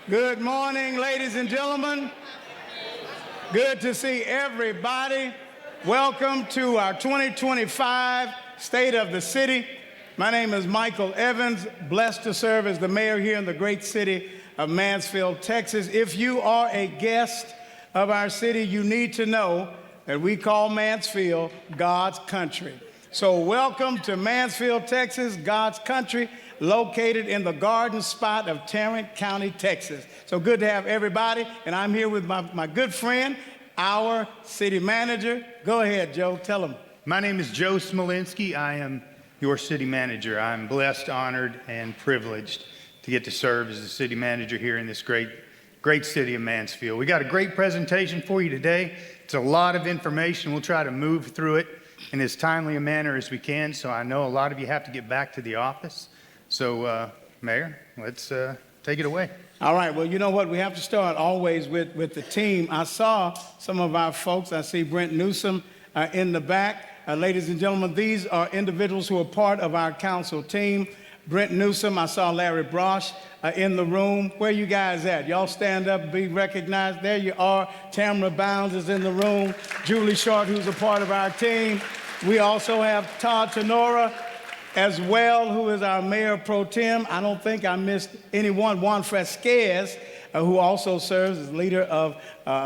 Good morning, ladies and gentlemen. Good to see everybody. Welcome to our 2025 State of the City. My name is Michael Evans, blessed to serve as the mayor here in the great city of Mansfield, Texas. If you are a guest of our city, you need to know that we call Mansfield God's country. So welcome to Mansfield, Texas, God's country, located in the garden spot of Tarrant County, Texas. So good to have everybody, and I'm here with my good friend, our city manager. Go ahead, Joe, tell them. My name is Joe Smolinski. I am your city manager. I'm blessed, honored, and privileged to get to serve as the city manager here in this great city of Mansfield. We got a great presentation for you today. It's a lot of information. We'll try to move through it in as timely a manner as we can, so I know a lot of you have to get back to the office. So, Mayor, let's take it away. All right. Well, you know what? We have to start always with the team. I saw some of our folks. I see Brent Newsom in the back. Ladies and gentlemen, these are individuals who are part of our council team. Brent Newsom, I saw Larry Brosh in the room. Where you guys at? Y'all stand up and be recognized. There you are. Tamara Bounds is in the room. Julie Short, who's a part of our team. We also have Todd Tenora as well, who is our mayor pro tem. I don't think I missed anyone. Juan Fresquez, who also serves as leader of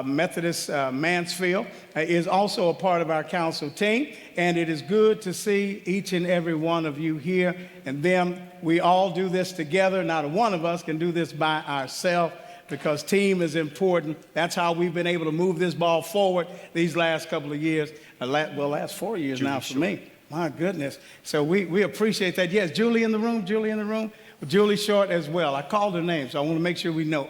Methodist Mansfield, is also a part of our council team. And it is good to see each and every one of you here and them. We all do this together. Not one of us can do this by ourselves, because team is important. That's how we've been able to move this ball forward these last couple of years. Last 4 years now for me. My goodness. So we appreciate that. Yes, Julie in the room, Julie Short as well. I called her name, so I want to make sure we know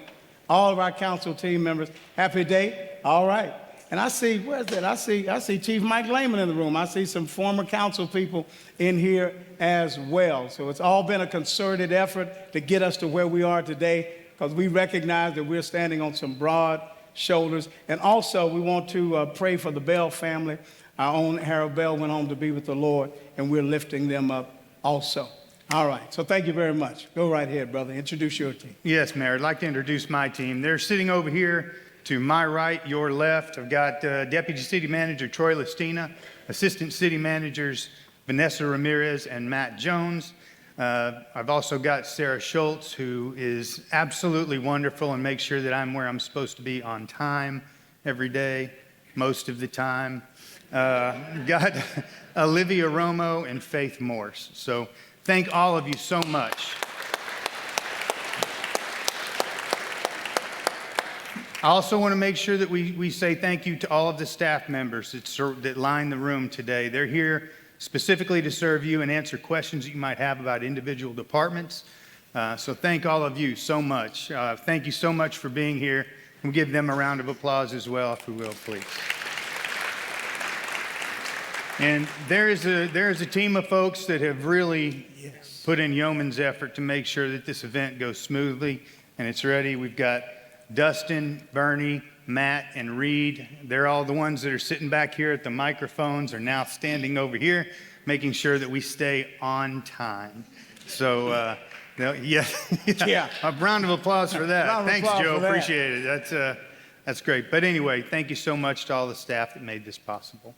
all of our council team members. Happy day. All right. And I see, where's that? I see Chief Mike Lehman in the room. I see some former council people in here as well. So it's all been a concerted effort to get us to where we are today, because we recognize that we're standing on some broad shoulders. And also, we want to pray for the Bell family. Our own Harold Bell went home to be with the Lord, and we're lifting them up also. All right, so thank you very much. Go right ahead, brother. Introduce your team. Yes, Mayor, I'd like to introduce my team. They're sitting over here to my right, your left. I've got Deputy City Manager Troy Listina, Assistant City Managers Vanessa Ramirez and Matt Jones. I've also got Sarah Schultz, who is absolutely wonderful and makes sure that I'm where I'm supposed to be on time every day, most of the time. Got Olivia Romo and Faith Morse. So thank all of you so much. I also want to make sure that we say thank you to all of the staff members that line the room today. They're here specifically to serve you and answer questions that you might have about individual departments. So thank all of you so much. Thank you so much for being here. We'll give them a round of applause as well, if we will, please. And there is a team of folks that have really put in yeoman's effort to make sure that this event goes smoothly and it's ready. We've got Dustin, Bernie, Matt, and Reed. They're all the ones that are sitting back here at the microphones, are now standing over here, making sure that we stay on time. So, yeah. A round of applause for that. Thanks, Joe. Appreciate it. That's great. But anyway, thank you so much to all the staff that made this possible.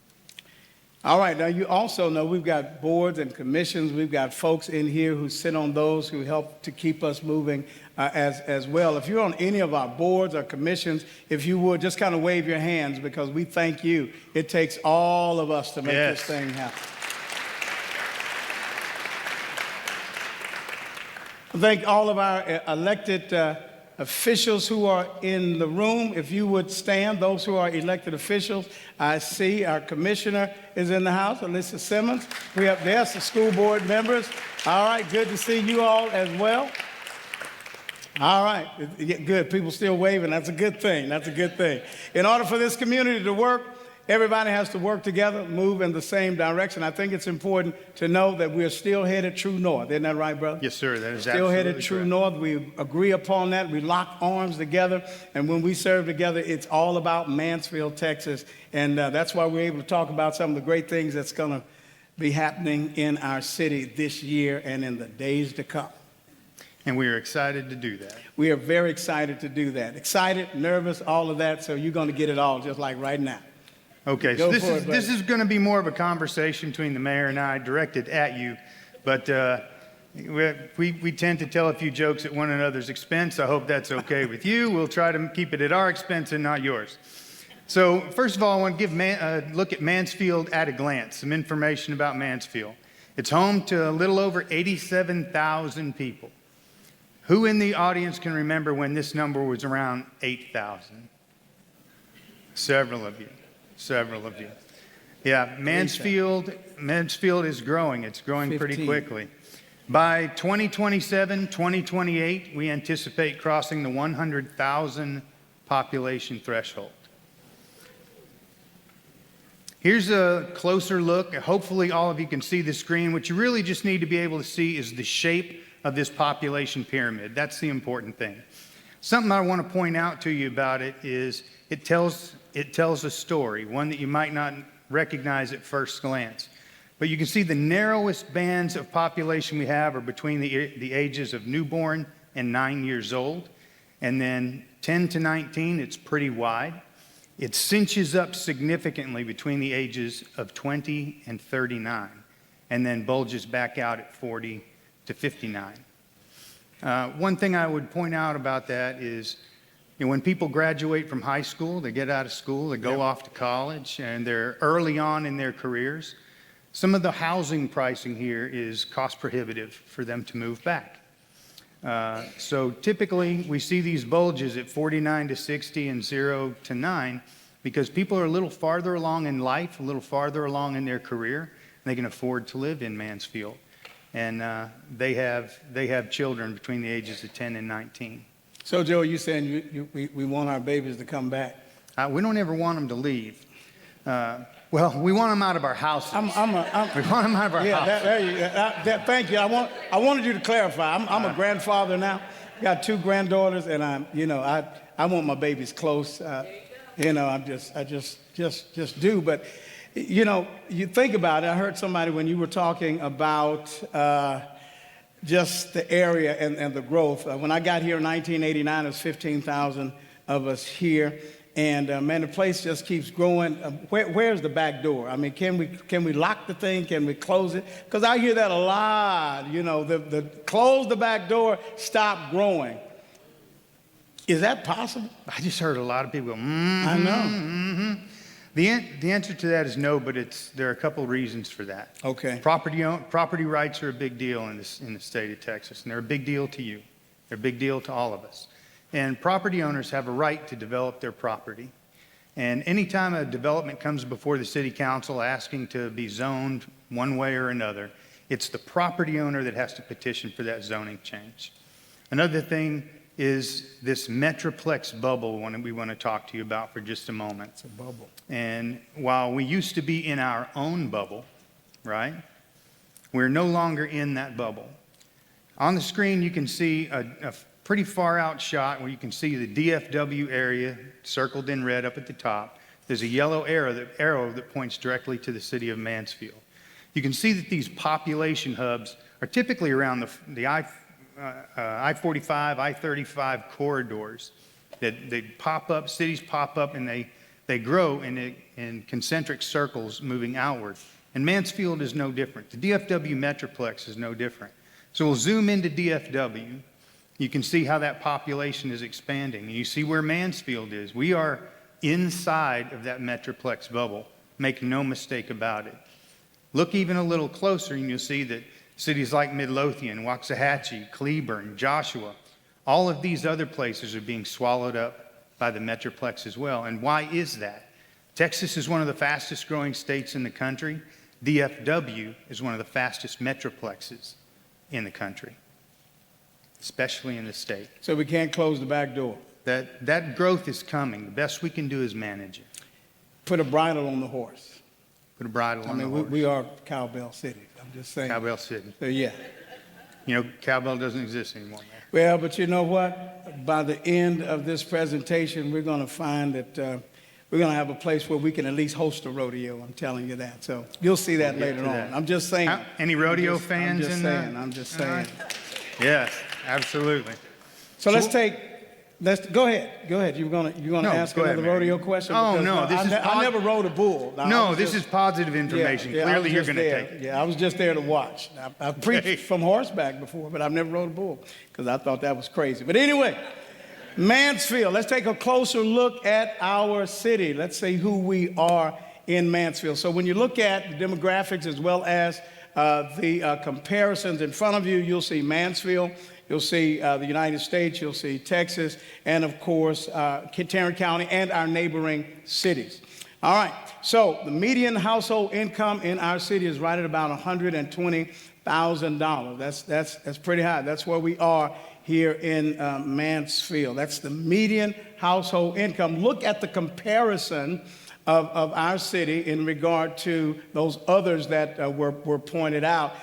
All right, now you also know we've got boards and commissions. We've got folks in here who sit on those, who help to keep us moving as well. If you're on any of our boards or commissions, if you would, just kind of wave your hands, because we thank you. It takes all of us to make this thing happen. I thank all of our elected officials who are in the room. If you would stand, those who are elected officials. I see our commissioner is in the house, Alyssa Simmons. We have there's the school board members. All right, good to see you all as well. All right, good. People still waving. That's a good thing. That's a good thing. In order for this community to work, everybody has to work together, move in the same direction. I think it's important to know that we're still headed true north. Isn't that right, brother? Yes, sir. That is still absolutely headed true north. We agree upon that. We lock arms together. And when we serve together, it's all about Mansfield, Texas. And that's why we're able to talk about some of the great things that's going to be happening in our city this year and in the days to come. And we are excited to do that. We are very excited to do that. Excited, nervous, all of that. So you're going to get it all just like right now. Okay, Go so for it, this is going to be more of a conversation between the mayor and I directed at you. But we tend to tell a few jokes at one another's expense. I hope that's okay with you. We'll try to keep it at our expense and not yours. So first of all, I want to give a look at Mansfield at a glance, some information about Mansfield. It's home to a little over 87,000 people. Who in the audience can remember when this number was around 8,000? Several of you. Yeah, Mansfield is growing. It's growing pretty quickly. By 2027, 2028, we anticipate crossing the 100,000 population threshold. Here's a closer look. Hopefully all of you can see the screen. What you really just need to be able to see is the shape of this population pyramid. That's the important thing. Something I want to point out to you about it is it tells a story, one that you might not recognize at first glance. But you can see the narrowest bands of population we have are between the ages of newborn and 9 years old. And then 10 to 19, it's pretty wide. It cinches up significantly between the ages of 20 and 39, and then bulges back out at 40 to 59. One thing I would point out about that is, when people graduate from high school, they get out of school, they go off to college, and they're early on in their careers. Some of the housing pricing here is cost prohibitive for them to move back. So typically we see these bulges at 49 to 60 and 0 to 9 because people are a little farther along in life, a little farther along in their career, and they can afford to live in Mansfield. And they have children between the ages of 10 and 19. So, Joe, you saying we want our babies to come back? We don't ever want them to leave. Well, we want them out of our houses. We want them out of our houses. Thank you. I wanted you to clarify. I'm a grandfather now. Got 2 granddaughters, and I want my babies close. I just do. But you think about it. I heard somebody when you were talking about just the area and the growth. When I got here in 1989, it was 15,000 of us here. And man, the place just keeps growing. Where's the back door? I mean, can we lock the thing? Can we close it? Because I hear that a lot. The close the back door, stop growing. Is that possible? I just heard a lot of people go, I know. The answer to that is no, but there are a couple reasons for that. Okay. Property rights are a big deal in the state of Texas, and they're a big deal to you. They're a big deal to all of us. And property owners have a right to develop their property. And anytime a development comes before the city council asking to be zoned one way or another, it's the property owner that has to petition for that zoning change. Another thing is this Metroplex bubble one we want to talk to you about for just a moment. It's a bubble. And while we used to be in our own bubble, right, we're no longer in that bubble. On the screen, you can see a pretty far out shot where you can see the DFW area circled in red up at the top. There's a yellow arrow that points directly to the city of Mansfield. You can see that these population hubs are typically around the I-45, I-35 corridors that they pop up, cities pop up, and they grow in concentric circles moving outward. And Mansfield is no different. The DFW Metroplex is no different. So we'll zoom into DFW. You can see how that population is expanding. And you see where Mansfield is. We are inside of that Metroplex bubble. Make no mistake about it. Look even a little closer and you'll see that cities like Midlothian, Waxahachie, Cleburne, Joshua, all of these other places are being swallowed up by the Metroplex as well. And why is that? Texas is one of the fastest growing states in the country. DFW is one of the fastest metroplexes in the country, especially in the state. So we can't close the back door. That growth is coming. The best we can do is manage it. Put a bridle on the horse. Put a bridle on the horse. We are Cowbell City. I'm just saying. Cowbell City. So yeah. Cowbell doesn't exist anymore, man. Well, but you know what? By the end of this presentation, we're going to find that we're going to have a place where we can at least host a rodeo. I'm telling you that. So you'll see that later on. I'm just saying. Any rodeo fans in there? I'm just saying. Yes. Absolutely. So let's go ahead. You're gonna No, ask go ahead, another Mayor. rodeo question? Oh, Because, no, this is I never rode a bull. Now, I No, was this just- is positive information. Yeah, I was Clearly, you're just going to there. take it. Yeah, I was just there to watch. I preached from horseback before, but I've never rode a bull because I thought that was crazy. But anyway, Mansfield. Let's take a closer look at our city. Let's see who we are in Mansfield. So when you look at the demographics as well as the comparisons in front of you, you'll see Mansfield. You'll see the United States, you'll see Texas, and of course, Tarrant County and our neighboring cities. All right, so the median household income in our city is right at about $120,000. That's pretty high. That's where we are here in Mansfield. That's the median household income. Look at the comparison of our city in regard to those others that were pointed out.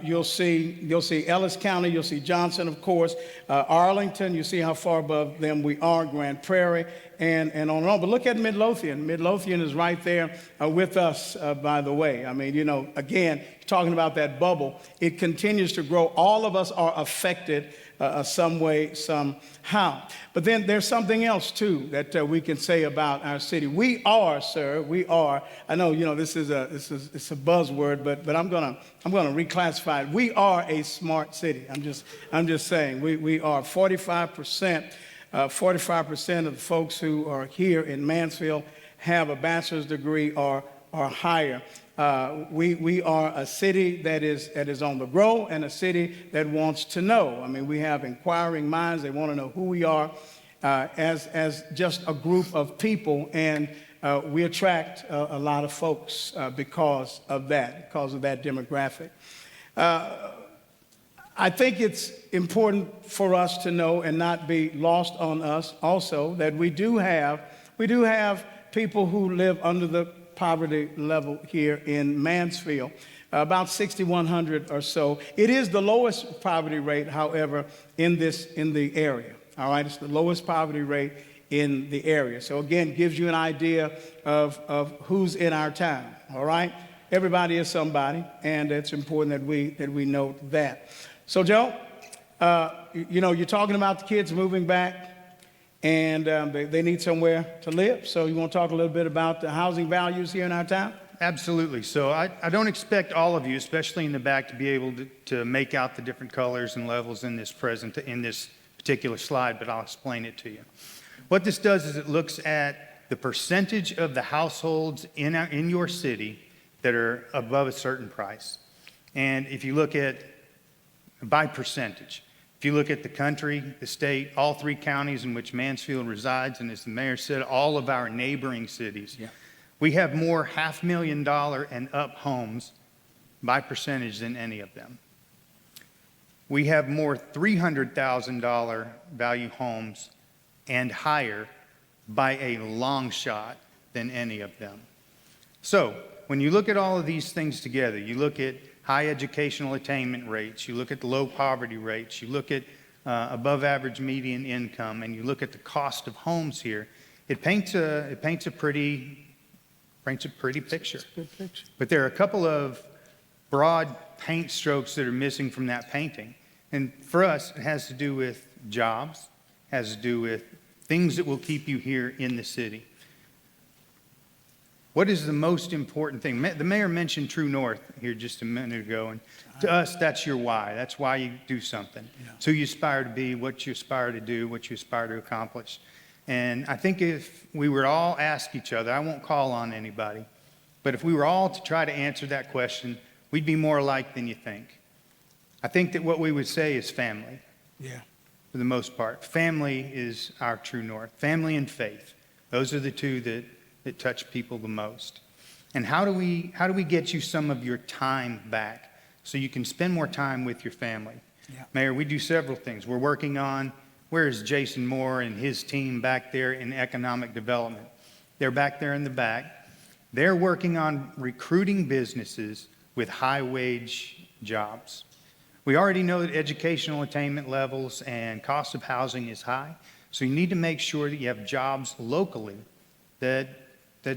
You'll see Ellis County, you'll see Johnson, of course, Arlington. You see how far above them we are, Grand Prairie, and on and on. But look at Midlothian. Midlothian is right there with us, by the way. I mean, you know, again, talking about that bubble, it continues to grow. All of us are affected some way, somehow. But then there's something else, too, that we can say about our city. We are, sir, we are. I know, you know, it's a buzzword, but I'm gonna reclassify it. We are a smart city. I'm just saying. We are 45%. 45% of the folks who are here in Mansfield have a bachelor's degree or higher. We are a city that is on the grow and a city that wants to know. I mean, we have inquiring minds. They want to know who we are as just a group of people, and we attract a lot of folks because of that demographic. I think it's important for us to know and not be lost on us also that we do have people who live under the poverty level here in Mansfield, about 6,100 or so. It is the lowest poverty rate, however, in the area. All right, it's the lowest poverty rate in the area. So again, gives you an idea of who's in our town. All right, everybody is somebody, and it's important that we note that. So Joe, you know, you're talking about the kids moving back. And they need somewhere to live. So you want to talk a little bit about the housing values here in our town? Absolutely. So I don't expect all of you, especially in the back, to be able to make out the different colors and levels in this particular slide, but I'll explain it to you. What this does is it looks at the percentage of the households in your city that are above a certain price. And if you look at by percentage, if you look at the country, the state, all three counties in which Mansfield resides, and as the mayor said, all of our neighboring cities, we have more $500,000 and up homes by percentage than any of them. We have more $300,000 value homes and higher by a long shot than any of them. So when you look at all of these things together, you look at high educational attainment rates, you look at the low poverty rates, you look at above average median income, and you look at the cost of homes here, it paints a pretty picture. It's a good picture. But there are a couple of broad paint strokes that are missing from that painting. And for us, it has to do with jobs, has to do with things that will keep you here in the city. What is the most important thing? The mayor mentioned True North here just a minute ago, and to us, that's your why. That's why you do something. It's who you aspire to be, what you aspire to do, what you aspire to accomplish. And I think if we were to all ask each other, I won't call on anybody, but if we were all to try to answer that question, we'd be more alike than you think. I think that what we would say is family. Yeah. For the most part. Family is our true north. Family and faith. Those are the two that touch people the most. And how do we get you some of your time back so you can spend more time with your family? Yeah. Mayor, we do several things. We're working on, where is Jason Moore and his team back there in economic development? They're back there in the back. They're working on recruiting businesses with high wage jobs. We already know that educational attainment levels and cost of housing is high. So you need to make sure that you have jobs locally that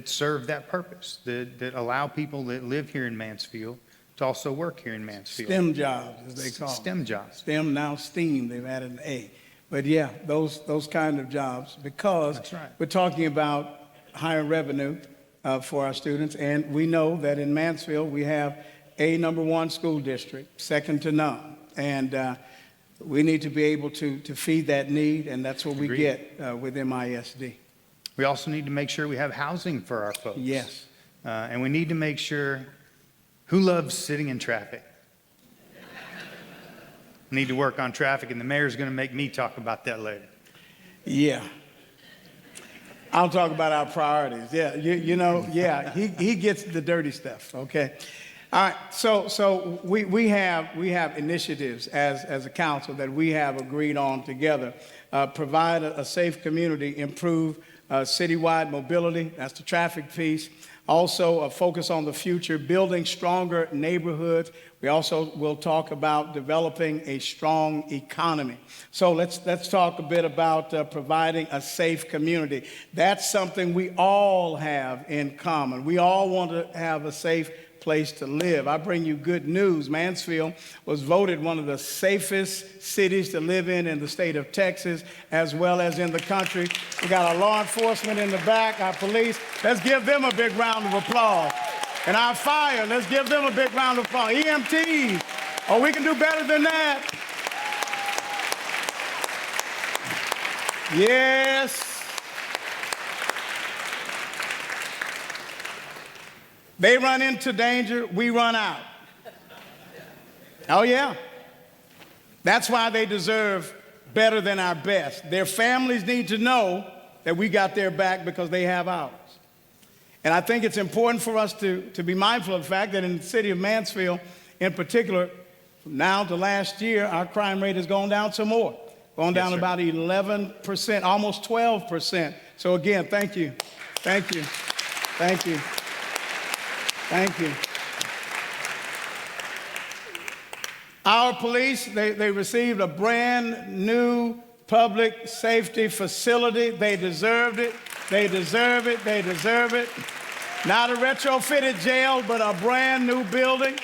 serve that purpose, that allow people that live here in Mansfield to also work here in Mansfield. STEM jobs, as they call them. STEM jobs. STEM, now STEAM, they've added an A. But yeah, those kind of jobs, because That's right. we're talking about higher revenue for our students. And we know that in Mansfield, we have a #1 school district, second to none. And we need to be able to feed that need, and that's what we Agreed. get with MISD. We also need to make sure we have housing for our folks. Yes. And we need to make sure, who loves sitting in traffic? We need to work on traffic, and the mayor's going to make me talk about that later. Yeah. I'll talk about our priorities. Yeah, you know, yeah, he gets the dirty stuff, okay? All right, so we have initiatives as a council that we have agreed on together. Provide a safe community, improve citywide mobility, that's the traffic piece. Also, a focus on the future, building stronger neighborhoods. We also will talk about developing a strong economy. So let's talk a bit about providing a safe community. That's something we all have in common. We all want to have a safe place to live. I bring you good news. Mansfield was voted one of the safest cities to live in the state of Texas, as well as in the country. We got our law enforcement in the back, our police. Let's give them a big round of applause. And our fire, let's give them a big round of applause. EMTs, oh, we can do better than that. Yes. They run into danger, we run out. Oh, yeah. That's why they deserve better than our best. Their families need to know that we got their back because they have ours. And I think it's important for us to be mindful of the fact that in the city of Mansfield, in particular, from now to last year, our crime rate has gone down some more. Gone down about 11%, almost 12%. So again, thank you. Thank you. Thank you. Thank you. Our police, they received a brand new public safety facility. They deserved it. They deserve it. They deserve it. Not a retrofitted jail, but a brand new building.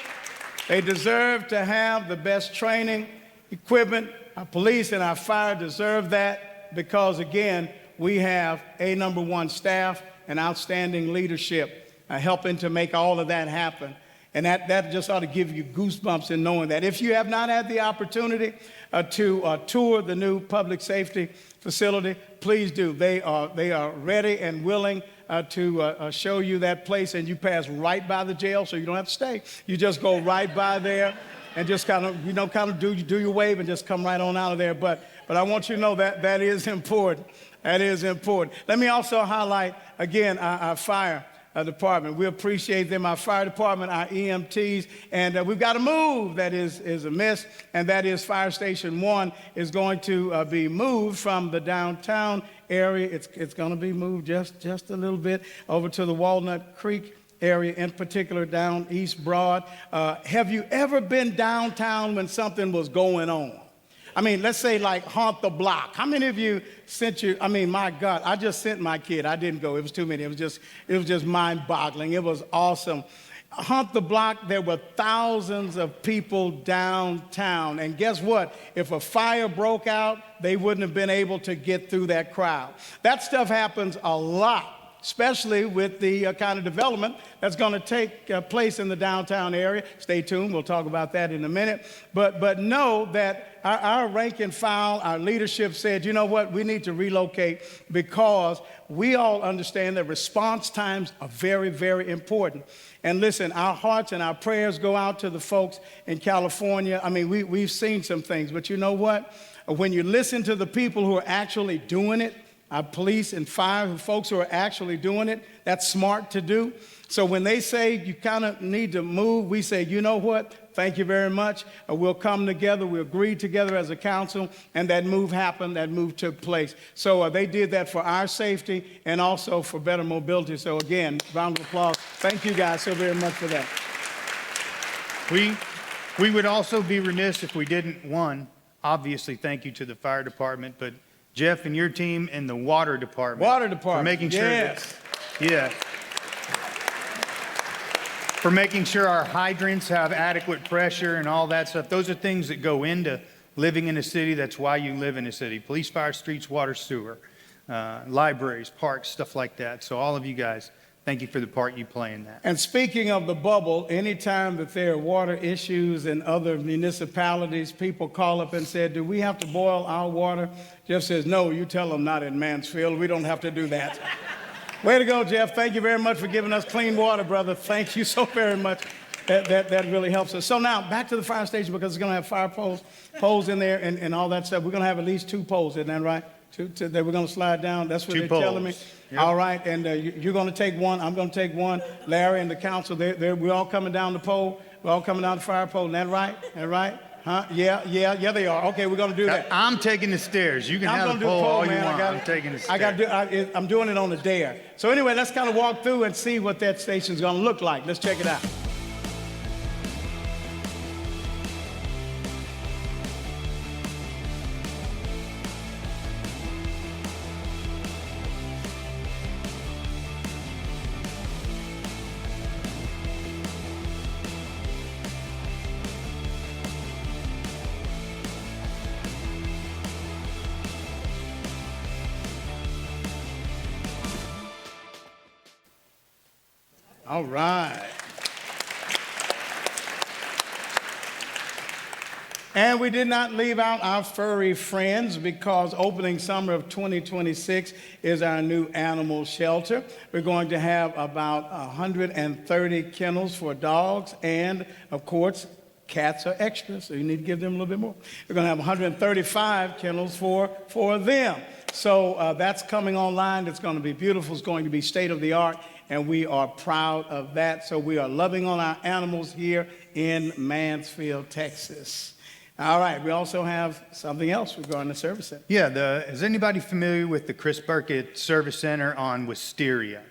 They deserve to have the best training, equipment. Our police and our fire deserve that because, again, we have a #1 staff and outstanding leadership helping to make all of that happen. And that just ought to give you goosebumps in knowing that. If you have not had the opportunity to tour the new public safety facility, please do. They are ready and willing to show you that place, and you pass right by the jail, so you don't have to stay. You just go right by there and just kind of do your wave and just come right on out of there. But I want you to know that is important. That is important. Let me also highlight again our fire department. We appreciate them, our fire department, our EMTs, and we've got a move that is amiss, and that is Fire Station 1 is going to be moved from the downtown area. It's going to be moved just a little bit over to the Walnut Creek area, in particular down East Broad. Have you ever been downtown when something was going on? I mean, let's say like Haunt the Block. How many of you my God, I just sent my kid. I didn't go. It was too many. It was just mind-boggling. It was awesome. Haunt the Block, there were thousands of people downtown. And guess what? If a fire broke out, they wouldn't have been able to get through that crowd. That stuff happens a lot, especially with the kind of development that's going to take place in the downtown area. Stay tuned. We'll talk about that in a minute. But know that our rank and file, our leadership said, you know what, we need to relocate because we all understand that response times are very, very important. And listen, our hearts and our prayers go out to the folks in California. I mean, we've seen some things, but you know what? When you listen to the people who are actually doing it, our police and fire, folks who are actually doing it, that's smart to do. So when they say you kind of need to move, we say, you know what? Thank you very much. We'll come together. We agreed together as a council, and that move happened. That move took place. So they did that for our safety and also for better mobility. So again, round of applause. Thank you guys so very much for that. We would also be remiss if we didn't, obviously thank you to the fire department, but Jeff and your team and the water department. Water department. For making sure yes. that, yeah. for making sure our hydrants have adequate pressure and all that stuff. Those are things that go into living in a city. That's why you live in a city. Police, fire, streets, water, sewer, libraries, parks, stuff like that. So all of you guys, thank you for the part you play in that. And speaking of the bubble, anytime that there are water issues in other municipalities, people call up and say, do we have to boil our water? Jeff says, no, you tell them not in Mansfield. We don't have to do that. Way to go, Jeff. Thank you very much for giving us clean water, brother. Thank you so very much. That really helps us. So now back to the fire station, because it's going to have fire poles in there and all that stuff. We're going to have at least 2 poles, isn't that right? Two that we're going to slide down. That's what 2 they're poles. telling me. Yep. All right, and you're going to take one. I'm going to take one. Larry and the council, we're all coming down the pole. We're all coming down the fire pole. Isn't that right? That right? Huh? Yeah, they are. Okay, we're going to do that. I'm taking the stairs. You can I'm have gonna the do pole all you man. want. I'm taking the stairs. I'm doing it on a dare. So anyway, let's kind of walk through and see what that station's going to look like. Let's check it out. All right. And we did not leave out our furry friends, because opening summer of 2026 is our new animal shelter. We're going to have about 130 kennels for dogs, and of course, cats are extra, so you need to give them a little bit more. We're going to have 135 kennels for them. So that's coming online. It's going to be beautiful. It's going to be state of the art, and we are proud of that. So we are loving on our animals here in Mansfield, Texas. All right, we also have something else regarding the service center. Yeah, is anybody familiar with the Chris Burkett Service Center on Wisteria?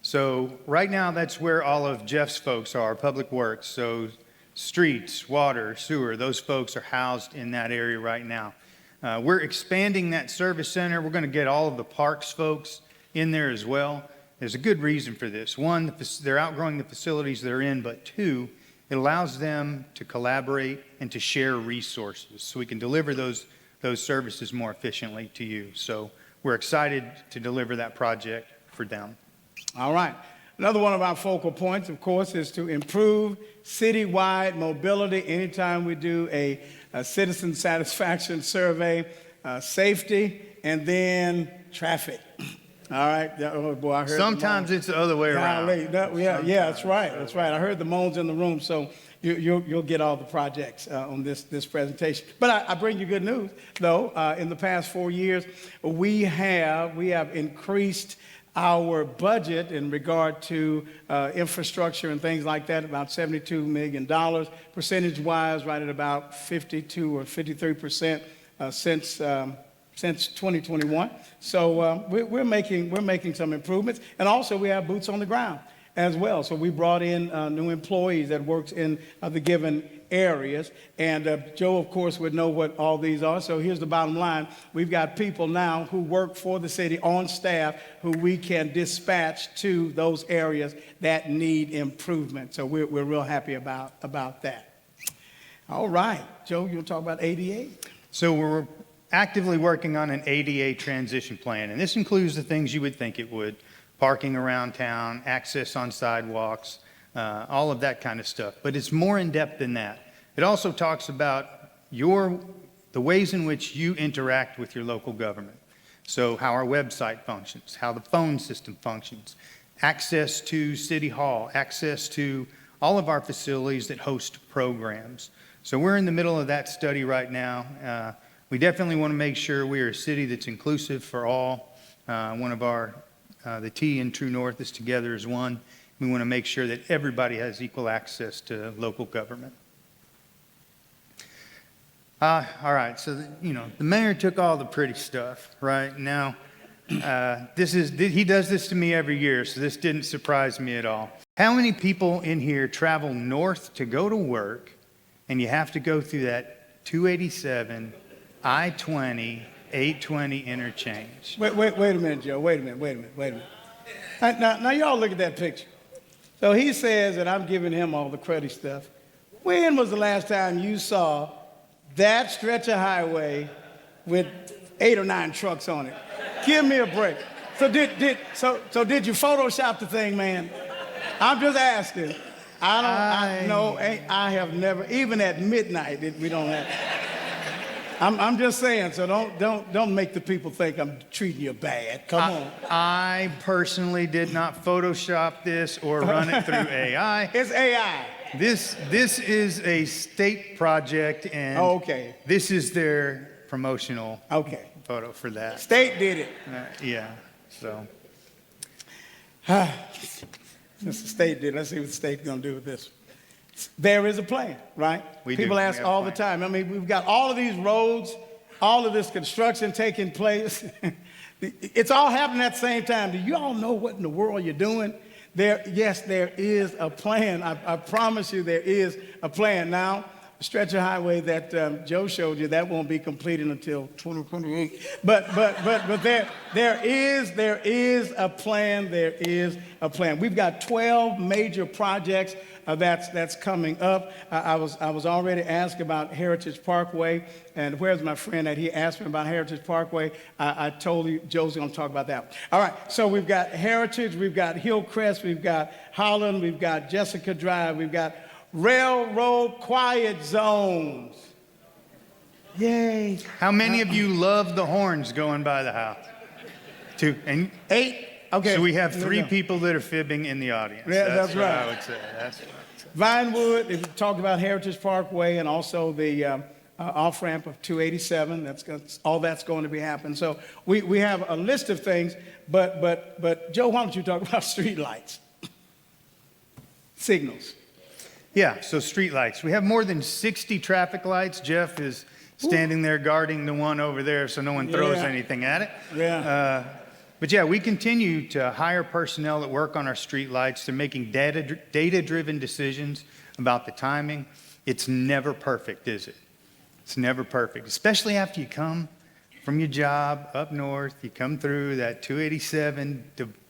So right now, that's where all of Jeff's folks are, Public Works. So streets, water, sewer, those folks are housed in that area right now. We're expanding that service center. We're going to get all of the parks folks in there as well. There's a good reason for this. One, they're outgrowing the facilities they're in, but 2, it allows them to collaborate and to share resources so we can deliver those services more efficiently to you. So we're excited to deliver that project for them. All right. Another one of our focal points, of course, is to improve citywide mobility. Anytime we do a citizen satisfaction survey, safety, and then traffic. All right. Oh, boy, I heard Sometimes it's the other way around. Yeah, that's right. That's right. I heard the moans in the room, so you'll get all the projects on this presentation. But I bring you good news, though. In the past 4 years, we have increased our budget in regard to infrastructure and things like that, about $72 million. Percentage-wise, right at about 52 or 53% since 2021. So we're making some improvements. And also we have boots on the ground as well. So we brought in new employees that works in the given areas. And Joe, of course, would know what all these are. So here's the bottom line. We've got people now who work for the city on staff who we can dispatch to those areas that need improvement. So we're real happy about that. All right. Joe, you want to talk about ADA? So we're actively working on an ADA transition plan, and this includes the things you would think it would: parking around town, access on sidewalks, all of that kind of stuff. But it's more in depth than that. It also talks about the ways in which you interact with your local government. So how our website functions, how the phone system functions, access to City Hall, access to all of our facilities that host programs. So we're in the middle of that study right now. We definitely want to make sure we are a city that's inclusive for all. The T in True North is together as one. We want to make sure that everybody has equal access to local government. All right, so the mayor took all the pretty stuff, right? Now, he does this to me every year, so this didn't surprise me at all. How many people in here travel north to go to work, and you have to go through that 287, I-20, 820 interchange? Wait a minute, Joe. Wait a minute. Now y'all look at that picture. So he says, and I'm giving him all the credit stuff. When was the last time you saw that stretch of highway with 8 or 9 trucks on it? Give me a break. So did you Photoshop the thing, man? I'm just asking. I have never, even at midnight, we don't have. I'm just saying, so don't make the people think I'm treating you bad. Come on. I personally did not Photoshop this or run it through AI. It's AI. This is a state project, and okay. This is their promotional photo for that. State did it. Yeah, so. Since the state did, let's see what the state's going to do with this. There is a plan, right? People ask all the time. I mean, we've got all of these roads, all of this construction taking place. It's all happening at the same time. Do you all know what in the world you're doing? Yes, there is a plan. I promise you there is a plan. Now, the stretch of highway that Joe showed you, that won't be completed until 2028. But there is a plan. There is a plan. We've got 12 major projects that's coming up. I was already asked about Heritage Parkway, and where's my friend that he asked me about Heritage Parkway? I told you Joe's going to talk about that. All right, so we've got Heritage, we've got Hillcrest, we've got Holland, we've got Jessica Drive, we've got railroad quiet zones. Yay! How many of you love the horns going by the house? 2 and 8. Okay. So we have 3 people that are fibbing in the audience. Yeah, that's right. I would say. That's what I would say. Vinewood, we talked about Heritage Parkway and also the off-ramp of 287. All that's going to be happening. So we have a list of things, but Joe, why don't you talk about streetlights? Signals. Yeah, so street lights. We have more than 60 traffic lights. Jeff is standing there guarding the one over there so no one throws anything at it. Yeah. But yeah, we continue to hire personnel that work on our street lights. They're making data-driven decisions about the timing. It's never perfect, is it? It's never perfect, especially after you come from your job up north. You come through that 287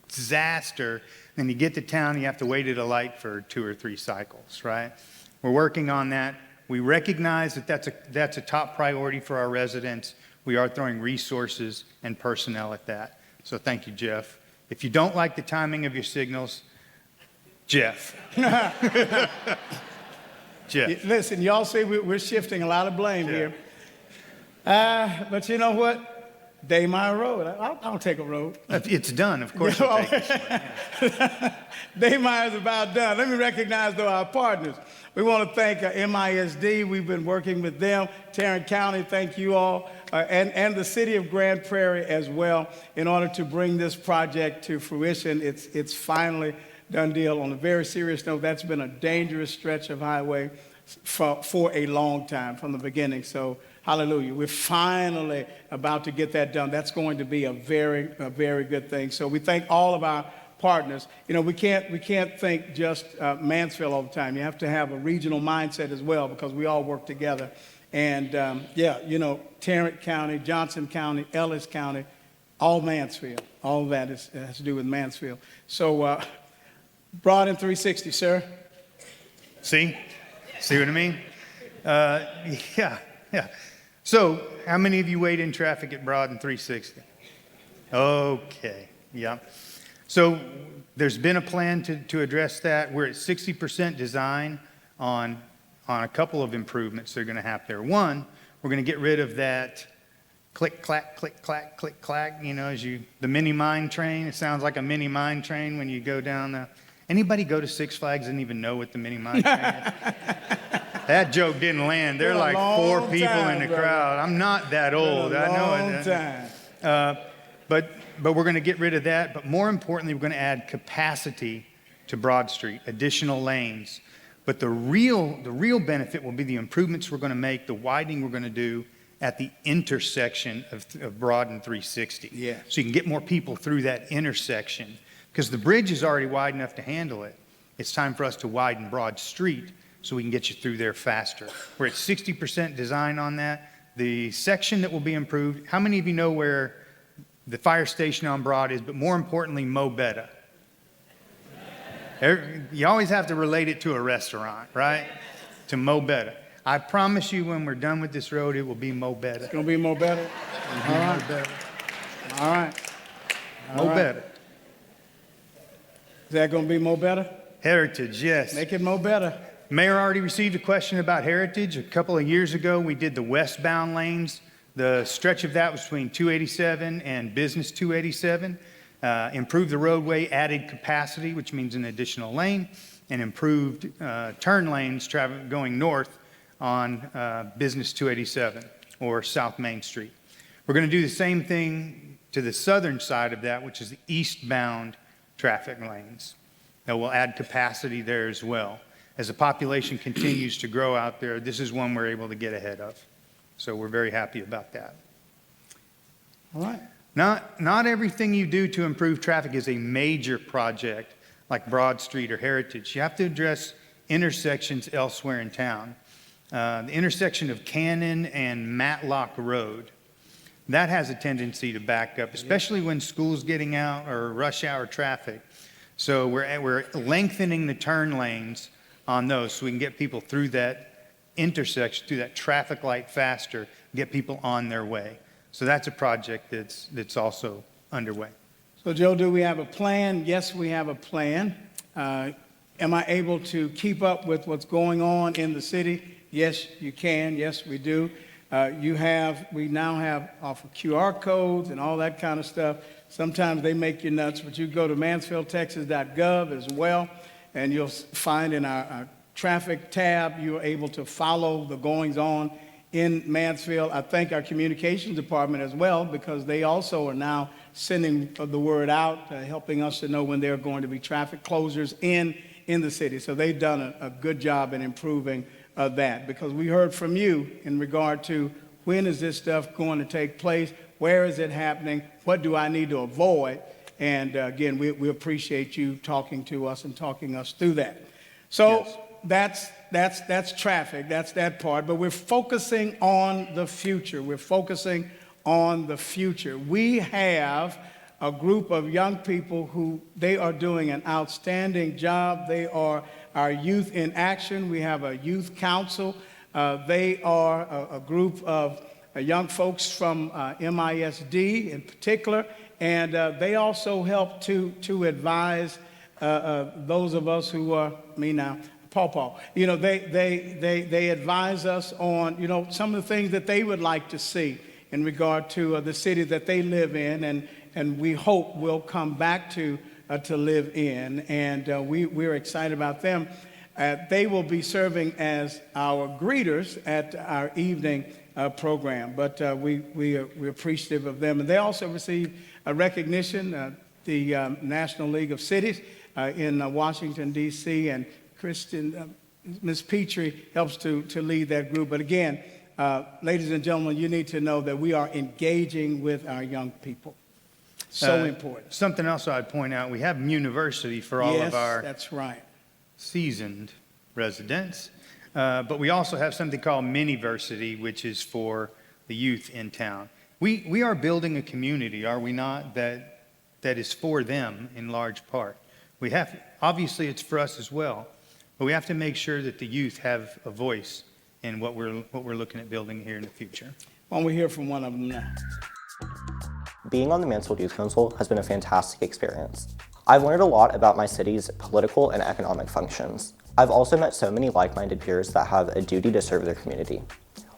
disaster, and you get to town, you have to wait at a light for 2 or 3 cycles, right? We're working on that. We recognize that that's a top priority for our residents. We are throwing resources and personnel at that. So thank you, Jeff. If you don't like the timing of your signals, Jeff. Jeff. Listen, y'all see we're shifting a lot of blame here. But you know what? Daymire Road. I'll take a road. It's done, of course. Daymire is about done. Let me recognize, though, our partners. We want to thank MISD. We've been working with them. Tarrant County, thank you all. And the city of Grand Prairie as well in order to bring this project to fruition. It's finally done deal. On a very serious note, that's been a dangerous stretch of highway for a long time from the beginning. So hallelujah. We're finally about to get that done. That's going to be a very good thing. So we thank all of our partners. You know, we can't think just Mansfield all the time. You have to have a regional mindset as well because we all work together. And Tarrant County, Johnson County, Ellis County, all Mansfield. All of that has to do with Mansfield. So Broad and 360, sir. See what I mean? Yeah. So how many of you wait in traffic at Broad and 360? Okay, yeah. So there's been a plan to address that. We're at 60% design on a couple of improvements that are going to happen there. One, we're going to get rid of that click, clack, you know, the mini mine train. It sounds like a mini mine train when you go down anybody go to Six Flags and even know what the mini mine train is? That joke didn't land. There are like 4 people in the crowd. I'm not that old. I know it. But we're going to get rid of that. But more importantly, we're going to add capacity to Broad Street, additional lanes. But the real benefit will be the improvements we're going to make, the widening we're going to do at the intersection of Broad and 360. Yeah. So you can get more people through that intersection. Because the bridge is already wide enough to handle it. It's time for us to widen Broad Street so we can get you through there faster. We're at 60% design on that. The section that will be improved, how many of you know where the fire station on Broad is, but more importantly, Mo Betta? You always have to relate it to a restaurant, right? To Mo Better. I promise you when we're done with this road, it will be Mo Better. It's going to be Mo Better? All right. Mo Better. All right. Mo Better. Is that going to be Mo Better? Heritage, yes. Make it Mo Better. Mayor already received a question about heritage. A couple of years ago, we did the westbound lanes. The stretch of that was between 287 and Business 287. Improved the roadway, added capacity, which means an additional lane, and improved turn lanes going north on Business 287 or South Main Street. We're going to do the same thing to the southern side of that, which is the eastbound traffic lanes. That will add capacity there as well. As the population continues to grow out there, this is one we're able to get ahead of. So we're very happy about that. All right. Not everything you do to improve traffic is a major project like Broad Street or Heritage. You have to address intersections elsewhere in town. The intersection of Cannon and Matlock Road, that has a tendency to back up, especially when school's getting out or rush hour traffic. So we're lengthening the turn lanes on those so we can get people through that intersection, through that traffic light faster, get people on their way. So that's a project that's also underway. So, Joe, do we have a plan? Yes, we have a plan. Am I able to keep up with what's going on in the city? Yes, you can. Yes, we do. We now have off of QR codes and all that kind of stuff. Sometimes they make you nuts, but you go to mansfieldtexas.gov as well, and you'll find in our traffic tab, you're able to follow the goings on in Mansfield. I thank our communications department as well, because they also are now sending the word out, helping us to know when there are going to be traffic closures in the city. So they've done a good job in improving that, because we heard from you in regard to when is this stuff going to take place, where is it happening, what do I need to avoid, and again, we appreciate you talking to us and talking us through that. So yes. That's traffic, that's that part, but we're focusing on the future. We're focusing on the future. We have a group of young people who they are doing an outstanding job. They are our youth in action. We have a youth council. They are a group of young folks from MISD in particular, and they also help to advise those of us who are, me now, Paw. You know, they advise us on, some of the things that they would like to see in regard to the city that they live in, and we hope will come back to live in, and we're excited about them. They will be serving as our greeters at our evening program, but we're appreciative of them. And they also receive a recognition, the National League of Cities in Washington, D.C., and Kristen, Ms. Petrie helps to lead that group. But again, ladies and gentlemen, you need to know that we are engaging with our young people. So important. Something else I'd point out, we have University for all of our that's right. seasoned residents. But we also have something called Miniversity, which is for the youth in town. We are building a community, are we not, that is for them in large part. Obviously it's for us as well, but we have to make sure that the youth have a voice in what we're looking at building here in the future. Why don't we hear from one of them now? Being on the Mansfield Youth Council has been a fantastic experience. I've learned a lot about my city's political and economic functions. I've also met so many like-minded peers that have a duty to serve their community.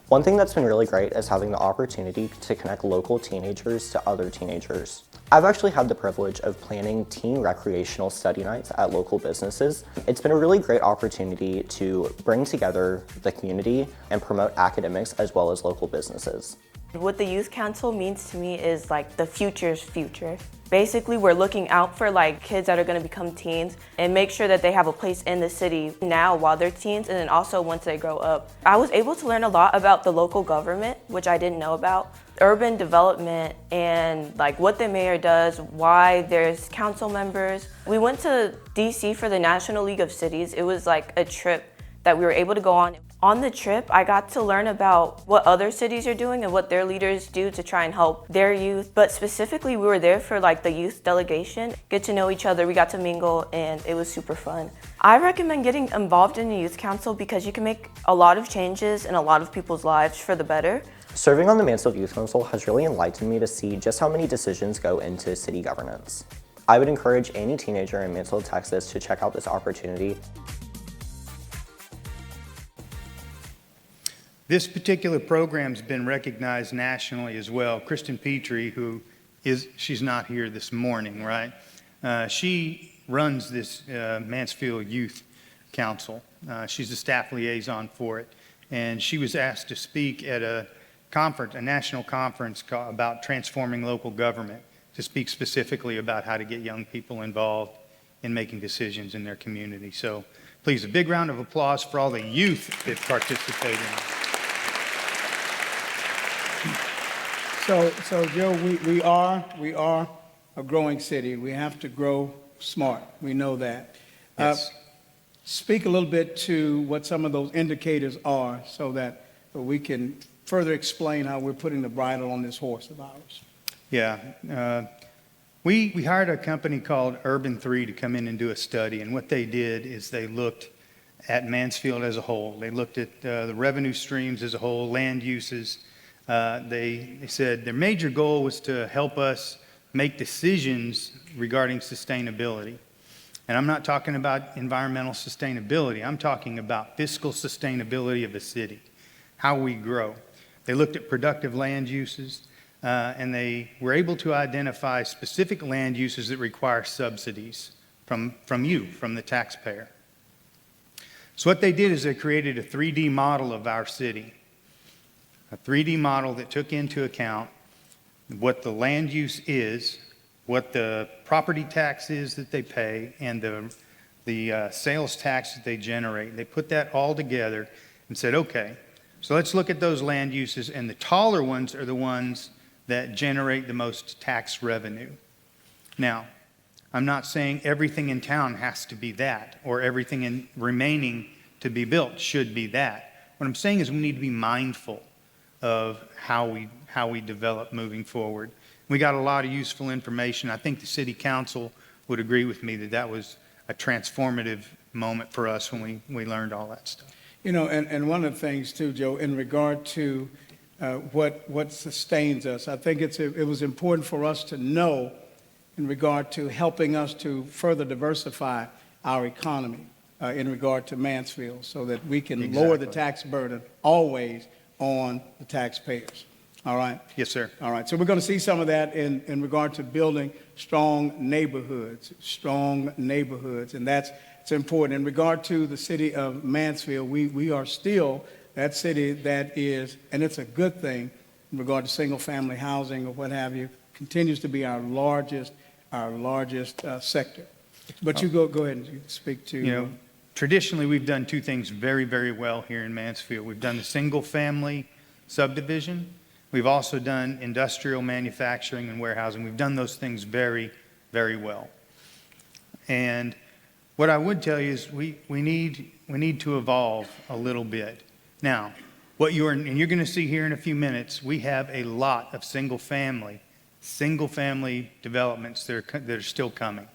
One thing that's been really great is having the opportunity to connect local teenagers to other teenagers. I've actually had the privilege of planning teen recreational study nights at local businesses. It's been a really great opportunity to bring together the community and promote academics as well as local businesses. What the Youth Council means to me is like the future's future. Basically, we're looking out for like kids that are going to become teens and make sure that they have a place in the city now while they're teens, and then also once they grow up. I was able to learn a lot about the local government, which I didn't know about, urban development, and like what the mayor does, why there's council members. We went to DC for the National League of Cities. It was like a trip that we were able to go on. On the trip, I got to learn about what other cities are doing and what their leaders do to try and help their youth. But specifically, we were there for like the youth delegation, get to know each other, we got to mingle, and it was super fun. I recommend getting involved in a youth council because you can make a lot of changes in a lot of people's lives for the better. Serving on the Mansfield Youth Council has really enlightened me to see just how many decisions go into city governance. I would encourage any teenager in Mansfield, Texas to check out this opportunity. This particular program's been recognized nationally as well. Kristen Petrie, she's not here this morning, right? She runs this Mansfield Youth Council. She's the staff liaison for it. And she was asked to speak at a national conference about transforming local government, to speak specifically about how to get young people involved in making decisions in their community. So please, a big round of applause for all the youth that participate in it. So Joe, we are a growing city. We have to grow smart. We know that. Yes. Speak a little bit to what some of those indicators are so that we can further explain how we're putting the bridle on this horse of ours. Yeah. We hired a company called Urban 3 to come in and do a study. And what they did is they looked at Mansfield as a whole. They looked at the revenue streams as a whole, land uses. They said their major goal was to help us make decisions regarding sustainability. And I'm not talking about environmental sustainability. I'm talking about fiscal sustainability of a city, how we grow. They looked at productive land uses, and they were able to identify specific land uses that require subsidies from the taxpayer. So what they did is they created a 3D model of our city, a 3D model that took into account what the land use is, what the property tax is that they pay, and the sales tax that they generate. They put that all together and said, okay, so let's look at those land uses, and the taller ones are the ones that generate the most tax revenue. Now, I'm not saying everything in town has to be that, or everything remaining to be built should be that. What I'm saying is we need to be mindful of how we develop moving forward. We got a lot of useful information. I think the city council would agree with me that that was a transformative moment for us when we learned all that stuff. You know, and one of the things too, Joe, in regard to what sustains us, I think it was important for us to know in regard to helping us to further diversify our economy in regard to Mansfield so that we can lower the tax burden always on the taxpayers. All right? Yes, sir. All right. So we're going to see some of that in regard to building strong neighborhoods. And it's important. In regard to the city of Mansfield, we are still that city that is, and it's a good thing in regard to single-family housing or what have you, continues to be our largest sector. But you go ahead and speak to. You know, traditionally we've done two things very, very well here in Mansfield. We've done the single-family subdivision. We've also done industrial manufacturing and warehousing. We've done those things very, very well. And what I would tell you is we need to evolve a little bit. Now, you're going to see here in a few minutes, we have a lot of single-family developments that are still coming.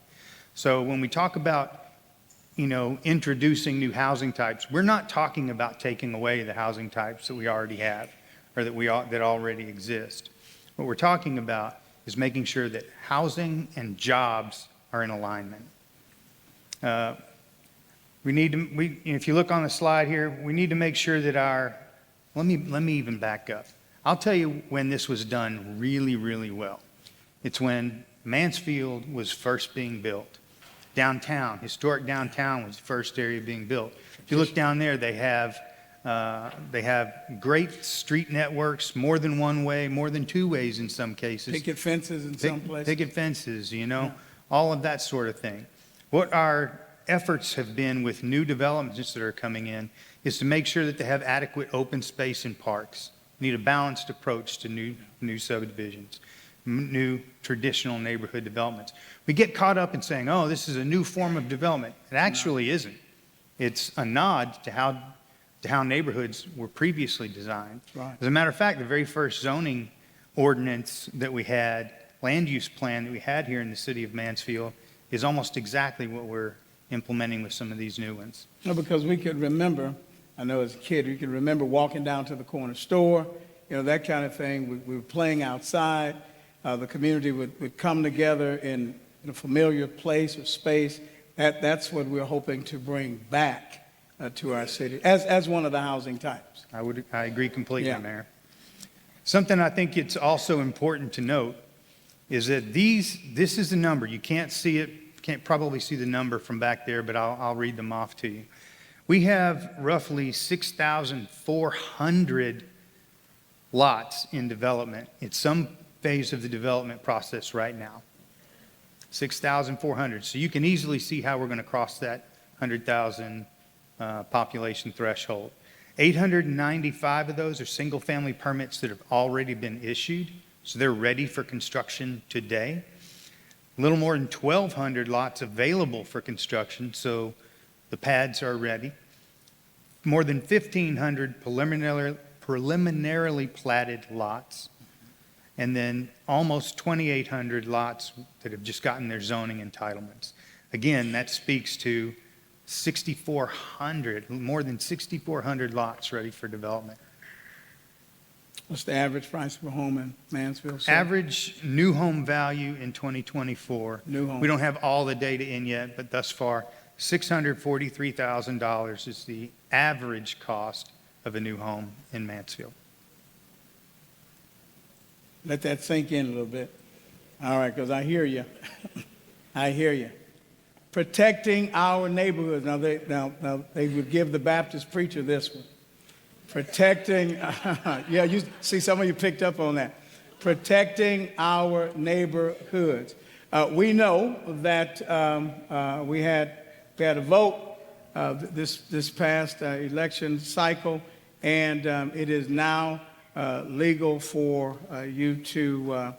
So when we talk about, introducing new housing types, we're not talking about taking away the housing types that we already have or that already exist. What we're talking about is making sure that housing and jobs are in alignment. If you look on the slide here, we need to make sure that let me even back up. I'll tell you when this was done really, really well. It's when Mansfield was first being built. Historic downtown was the first area being built. If you look down there, they have great street networks, more than one way, more than two ways in some cases. Picket fences in some places. Picket fences, all of that sort of thing. What our efforts have been with new developments that are coming in is to make sure that they have adequate open space and parks. We need a balanced approach to new subdivisions, new traditional neighborhood developments. We get caught up in saying, oh, this is a new form of development. It actually isn't. It's a nod to how to how neighborhoods were previously designed. Right. As a matter of fact, the very first zoning ordinance that we had, land use plan that we had here in the city of Mansfield, is almost exactly what we're implementing with some of these new ones. No, because we could remember, I know as a kid, we could remember walking down to the corner store, that kind of thing. We were playing outside. The community would come together in a familiar place or space. That's what we're hoping to bring back to our city as one of the housing types. I agree completely, Yeah. Mayor. Something I think it's also important to note is that this is the number. You can't see it, can't probably see the number from back there, but I'll read them off to you. We have roughly 6,400 lots in development in some phase of the development process right now. 6,400. So you can easily see how we're going to cross that 100,000 population threshold. 895 of those are single-family permits that have already been issued, so they're ready for construction today. A little more than 1,200 lots available for construction, so the pads are ready. More than 1,500 preliminarily platted lots, and then almost 2,800 lots that have just gotten their zoning entitlements. Again, that speaks to 6,400, more than 6,400 lots ready for development. What's the average price of a home in Mansfield? sir? Average new home value in 2024. New home. We don't have all the data in yet, but thus far, $643,000 is the average cost of a new home in Mansfield. Let that sink in a little bit. All right, because I hear you. I hear you. Protecting our neighborhoods. Now they would give the Baptist preacher this one. Protecting, yeah, you see some of you picked up on that. Protecting our neighborhoods. We know that we had a vote this past election cycle, and it is now legal for you to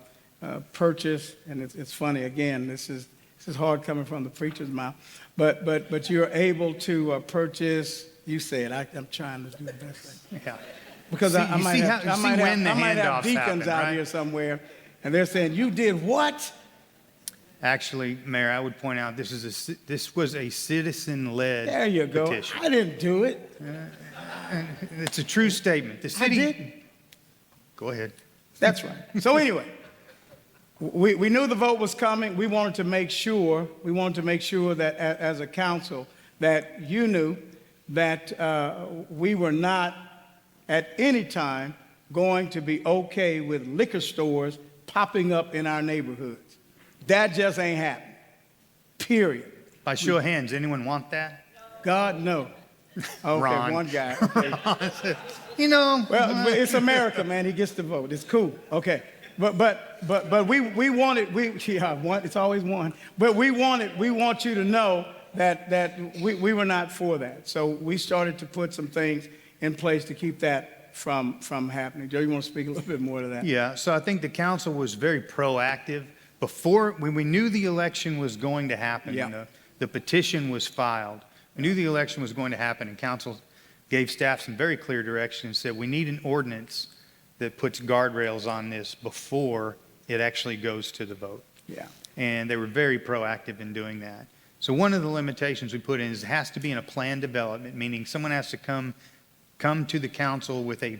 purchase. And it's funny, again, this is hard coming from the preacher's mouth, but you're able to purchase. You say it. I'm trying to do the best thing. Yeah. Because See- I you might see have, how- I you might see when have, the I might have handoffs deacons happen, out right? here somewhere, and they're saying, "You did what?" Actually, Mayor, I would point out this was a citizen-led There you go. petition. I didn't do it. It's a true statement. The city. didn't. Go ahead. That's right. So anyway, we knew the vote was coming. We wanted to make sure that as a council that you knew that we were not at any time going to be okay with liquor stores popping up in our neighborhoods. That just ain't happening. Period. By show of hands, anyone want that? God, no. Okay, Ron. one guy. Okay. You know. Well, it's America, man. He gets to vote. It's cool. Okay. But we wanted, it's always one. But we want you to know that we were not for that. So we started to put some things in place to keep that from happening. Joe, you want to speak a little bit more to that? Yeah, so I think the council was very proactive. When we knew the election was going to happen, Yeah. and the petition was filed, we knew the election was going to happen, and council gave staff some very clear direction and said, we need an ordinance that puts guardrails on this before it actually goes to the vote. Yeah. And they were very proactive in doing that. So one of the limitations we put in is it has to be in a planned development, meaning someone has to come to the council with a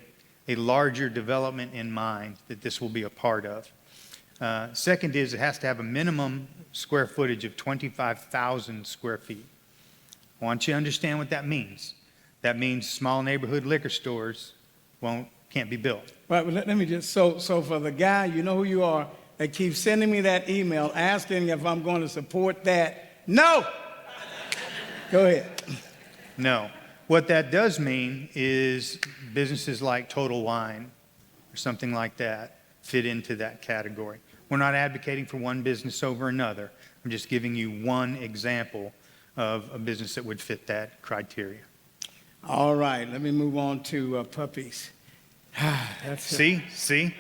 larger development in mind that this will be a part of. Second is it has to have a minimum square footage of 25,000 square feet. I want you to understand what that means. That means small neighborhood liquor stores can't be built. Right, but let me just, so for the guy, you know who you are, that keeps sending me that email asking if I'm going to support that. No! Go ahead. No. What that does mean is businesses like Total Wine or something like that fit into that category. We're not advocating for one business over another. I'm just giving you one example of a business that would fit that criteria. All right, let me move on to puppies. That's it. See?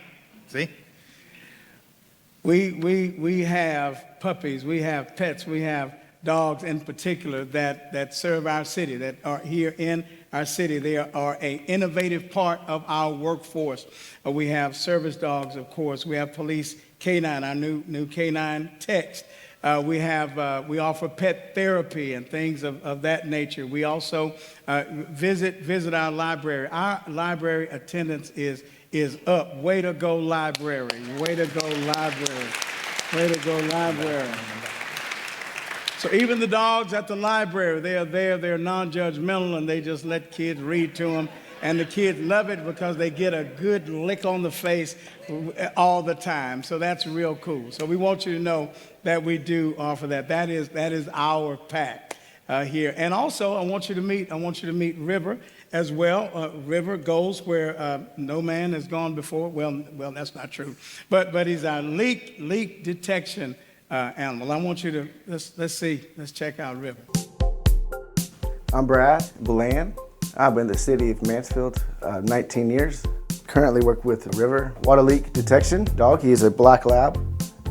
We have puppies, we have pets, we have dogs in particular that serve our city, that are here in our city. They are an innovative part of our workforce. We have service dogs, of course. We have police canine, our new canine techs. We offer pet therapy and things of that nature. We also visit our library. Our library attendance is up. Way to go, library. Way to go, library. Way to go, library. So even the dogs at the library, they are there, they're non-judgmental, and they just let kids read to them. And the kids love it because they get a good lick on the face all the time. So that's real cool. So we want you to know that we do offer that. That is our pack here. And also, I want you to meet River as well. River goes where no man has gone before. Well, that's not true. But he's our leak detection animal. I want you to let's check out River. I'm Brad Bland. I've been in the city of Mansfield 19 years. Currently work with River water leak detection dog. He's a black lab,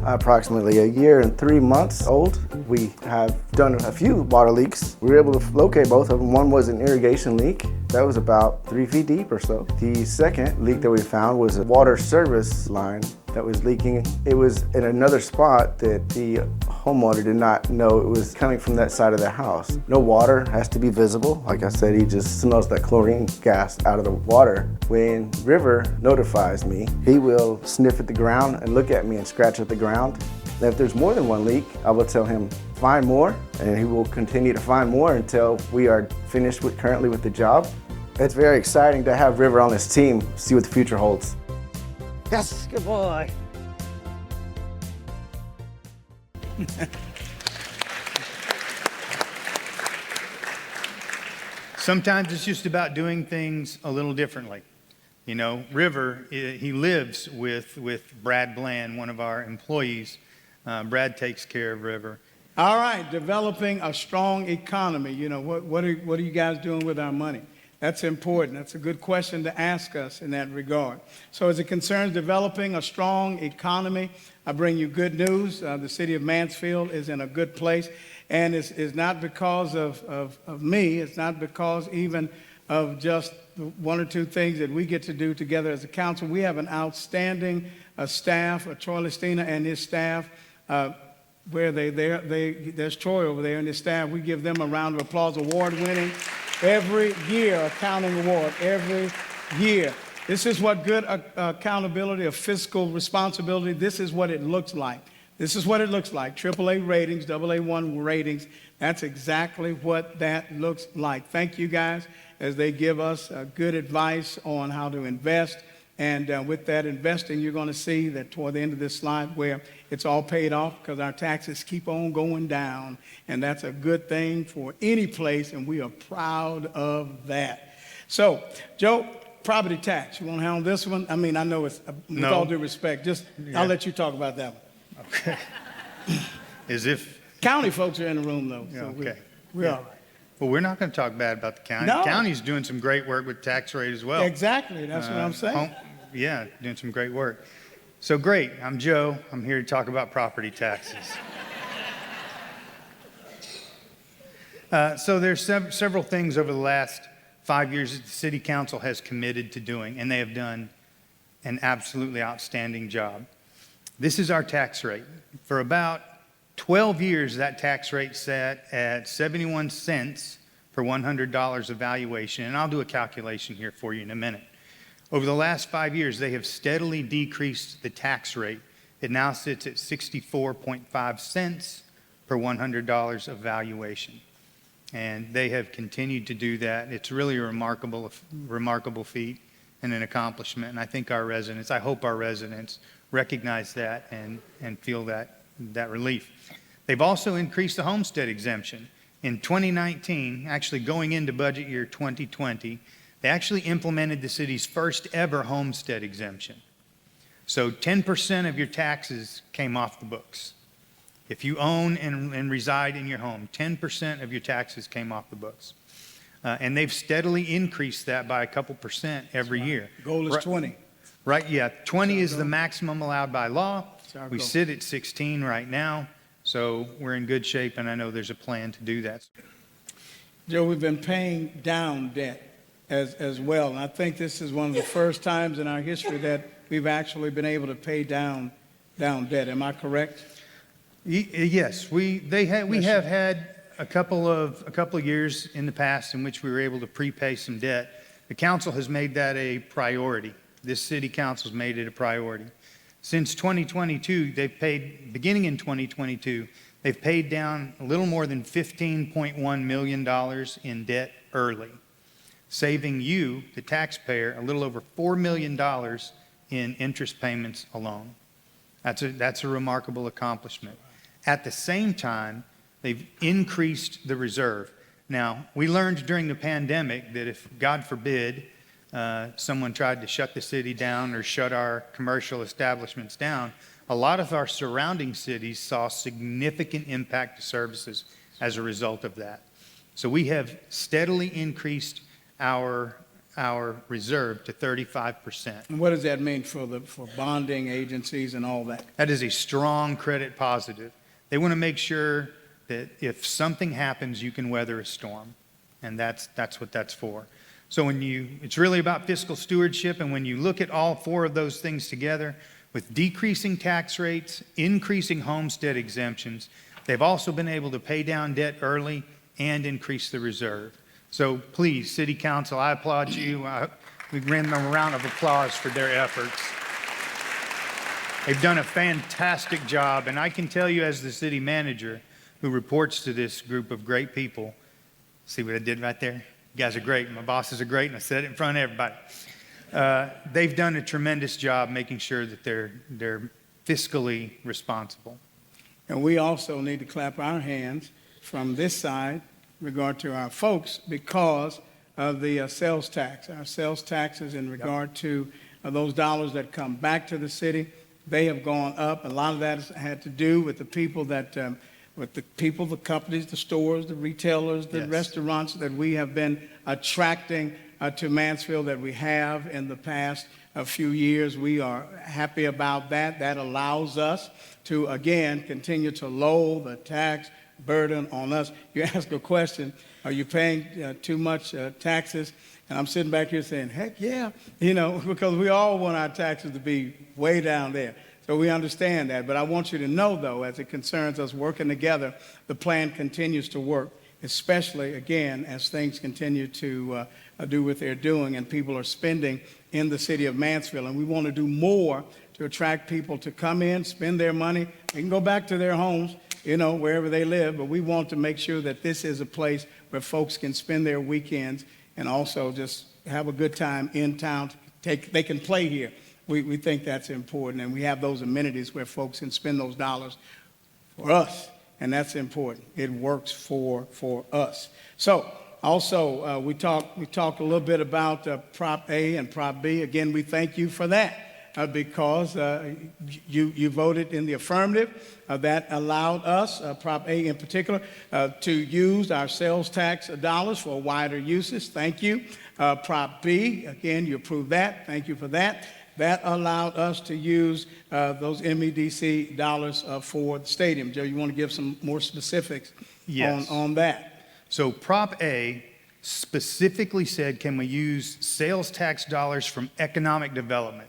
approximately a year and 3 months old. We have done a few water leaks. We were able to locate both of them. One was an irrigation leak that was about 3 feet deep or so. The second leak that we found was a water service line that was leaking. It was in another spot that the homeowner did not know it was coming from that side of the house. No water has to be visible. Like I said, he just smells that chlorine gas out of the water. When River notifies me, he will sniff at the ground and look at me and scratch at the ground. And if there's more than one leak, I will tell him, find more, and he will continue to find more until we are finished currently with the job. It's very exciting to have River on this team, see what the future holds. Yes, good boy. Sometimes it's just about doing things a little differently. You know, River, he lives with Brad Bland, one of our employees. Brad takes care of River. All right, developing a strong economy. You know, what are you guys doing with our money? That's important. That's a good question to ask us in that regard. So as it concerns developing a strong economy, I bring you good news. The city of Mansfield is in a good place. And it's not because of me. It's not because even of just one or two things that we get to do together as a council. We have an outstanding staff, Troy Listina and his staff. Where are they? There's Troy over there and his staff. We give them a round of applause, award-winning. Every year, accounting award, every year. This is what good accountability, of fiscal responsibility, this is what it looks like. This is what it looks like. AAA ratings, AA1 ratings. That's exactly what that looks like. Thank you guys as they give us good advice on how to invest. And with that investing, you're going to see that toward the end of this slide where it's all paid off because our taxes keep on going down. And that's a good thing for any place, and we are proud of that. So, Joe, property tax. You want to handle this one? I mean, I know it's, with all due respect, I'll let you talk about that one. Okay. As if... County folks are in the room, though. So okay. We're all right. Well, we're not going to talk bad about the county. No. The county's doing some great work with tax rate as well. Exactly. That's what I'm saying. Yeah, doing some great work. So great. I'm Joe. I'm here to talk about property taxes. So there's several things over the last 5 years that the city council has committed to doing, and they have done an absolutely outstanding job. This is our tax rate. For about 12 years, that tax rate sat at 71 cents per $100 of valuation, and I'll do a calculation here for you in a minute. Over the last 5 years, they have steadily decreased the tax rate. It now sits at 64.5 cents per $100 of valuation. And they have continued to do that. It's really a remarkable feat and an accomplishment. And I think I hope our residents recognize that and feel that relief. They've also increased the homestead exemption. In 2019, actually going into budget year 2020, they actually implemented the city's first ever homestead exemption. So 10% of your taxes came off the books. If you own and reside in your home, 10% of your taxes came off the books. And they've steadily increased that by a couple percent every year. The goal is 20. Right, yeah. 20 is the maximum allowed by law. We goal. sit at 16 right now. So we're in good shape, and I know there's a plan to do that. Joe, we've been paying down debt as well. And I think this is one of the first times in our history that we've actually been able to pay down debt. Am I correct? Yes, we have had a couple of years in the past in which we were able to prepay some debt. The council has made that a priority. This city council's made it a priority. Since 2022, beginning in 2022, they've paid down a little more than $15.1 million in debt early, saving you, the taxpayer, a little over $4 million in interest payments alone. That's a remarkable accomplishment. At the same time, they've increased the reserve. Now, we learned during the pandemic that if, God forbid, someone tried to shut the city down or shut our commercial establishments down, a lot of our surrounding cities saw significant impact to services as a result of that. So we have steadily increased our reserve to 35%. And what does that mean for bonding agencies and all that? That is a strong credit positive. They want to make sure that if something happens, you can weather a storm. And that's what that's for. So it's really about fiscal stewardship. And when you look at all four of those things together, with decreasing tax rates, increasing homestead exemptions, they've also been able to pay down debt early and increase the reserve. So please, City Council, I applaud you. We give them a round of applause for their efforts. They've done a fantastic job, and I can tell you as the city manager who reports to this group of great people, see what I did right there? You guys are great. My bosses are great, and I said it in front of everybody. They've done a tremendous job making sure that they're fiscally responsible. And we also need to clap our hands from this side in regard to our folks because of the sales tax. Our sales taxes in regard to those dollars that come back to the city, they have gone up. A lot of that has had to do with the people the companies, the stores, the retailers, the restaurants that we have been attracting to Mansfield that we have in the past few years. We are happy about that. That allows us to, again, continue to lower the tax burden on us. You ask a question, are you paying too much taxes? And I'm sitting back here saying, heck yeah, because we all want our taxes to be way down there. So we understand that. But I want you to know, though, as it concerns us working together, the plan continues to work, especially, again, as things continue to do what they're doing and people are spending in the city of Mansfield. And we want to do more to attract people to come in, spend their money. They can go back to their homes, wherever they live. But we want to make sure that this is a place where folks can spend their weekends and also just have a good time in town. They can play here. We think that's important, and we have those amenities where folks can spend those dollars for us, and that's important. It works for us. So also we talked a little bit about Prop A and Prop B. Again, we thank you for that because you voted in the affirmative. That allowed us, Prop A in particular, to use our sales tax dollars for wider uses. Thank you. Prop B, again, you approved that. Thank you for that. That allowed us to use those MEDC dollars for the stadium. Joe, you want to give some more specifics on that? So Prop A specifically said, can we use sales tax dollars from economic development?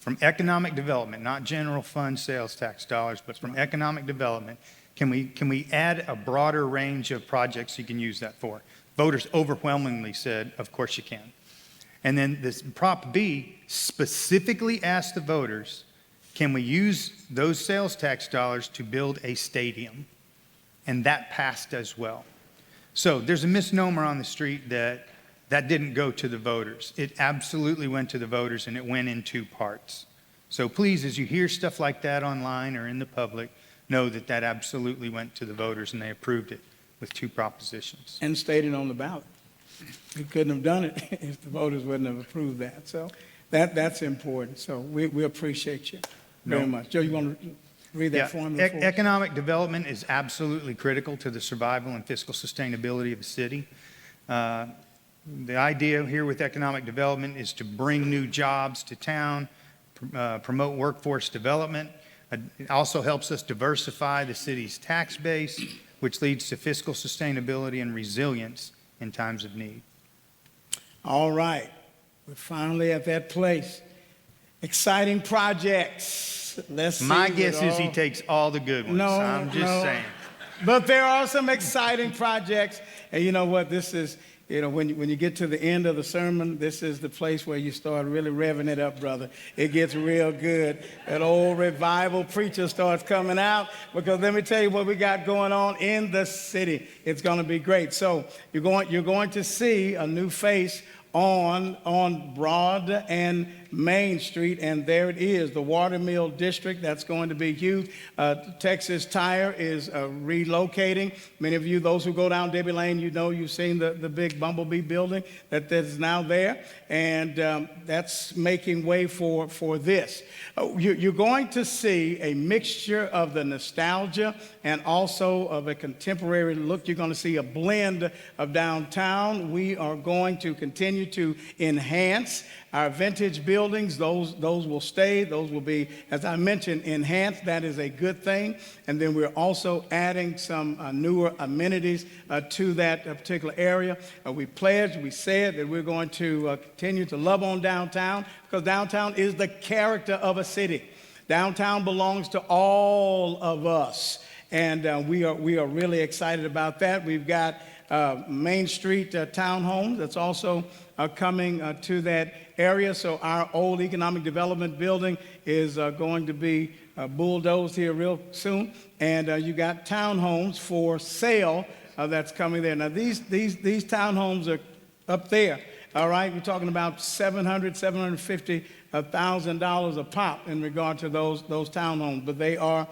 From economic development, not general fund sales tax dollars, but from economic development. Can we add a broader range of projects you can use that for? Voters overwhelmingly said, of course you can. And then this Prop B specifically asked the voters, can we use those sales tax dollars to build a stadium? And that passed as well. So there's a misnomer on the street that didn't go to the voters. It absolutely went to the voters, and it went in two parts. So please, as you hear stuff like that online or in the public, know that absolutely went to the voters, and they approved it with two propositions. And stated on the ballot. We couldn't have done it if the voters wouldn't have approved that. So that's important. So we appreciate you very much. Joe, you want to read that formula for us? Economic development is absolutely critical to the survival and fiscal sustainability of the city. The idea here with economic development is to bring new jobs to town, promote workforce development. It also helps us diversify the city's tax base, which leads to fiscal sustainability and resilience in times of need. All right. We're finally at that place. Exciting projects. Let's see. My guess what is he all- takes all the good ones. No, I'm just no. saying. But there are some exciting projects. And you know what? This is, when you get to the end of the sermon, this is the place where you start really revving it up, brother. It gets real good. That old revival preacher starts coming out, because let me tell you what we got going on in the city. It's going to be great. So you're going to see a new face on Broad and Main Street, and there it is, the Watermill District. That's going to be huge. Texas Tire is relocating. Many of you, those who go down Debbie Lane, you've seen the big Bumblebee building that is now there, and that's making way for this. You're going to see a mixture of the nostalgia and also of a contemporary look. You're going to see a blend of downtown. We are going to continue to enhance our vintage buildings. Those will stay. Those will be, as I mentioned, enhanced. That is a good thing. And then we're also adding some newer amenities to that particular area. We said that we're going to continue to love on downtown, because downtown is the character of a city. Downtown belongs to all of us. And we are really excited about that. We've got Main Street townhomes that's also coming to that area. So our old economic development building is going to be bulldozed here real soon. And you got townhomes for sale that's coming there. Now these townhomes are up there. All right, we're talking about $750,000 a pop in regard to those townhomes, but they are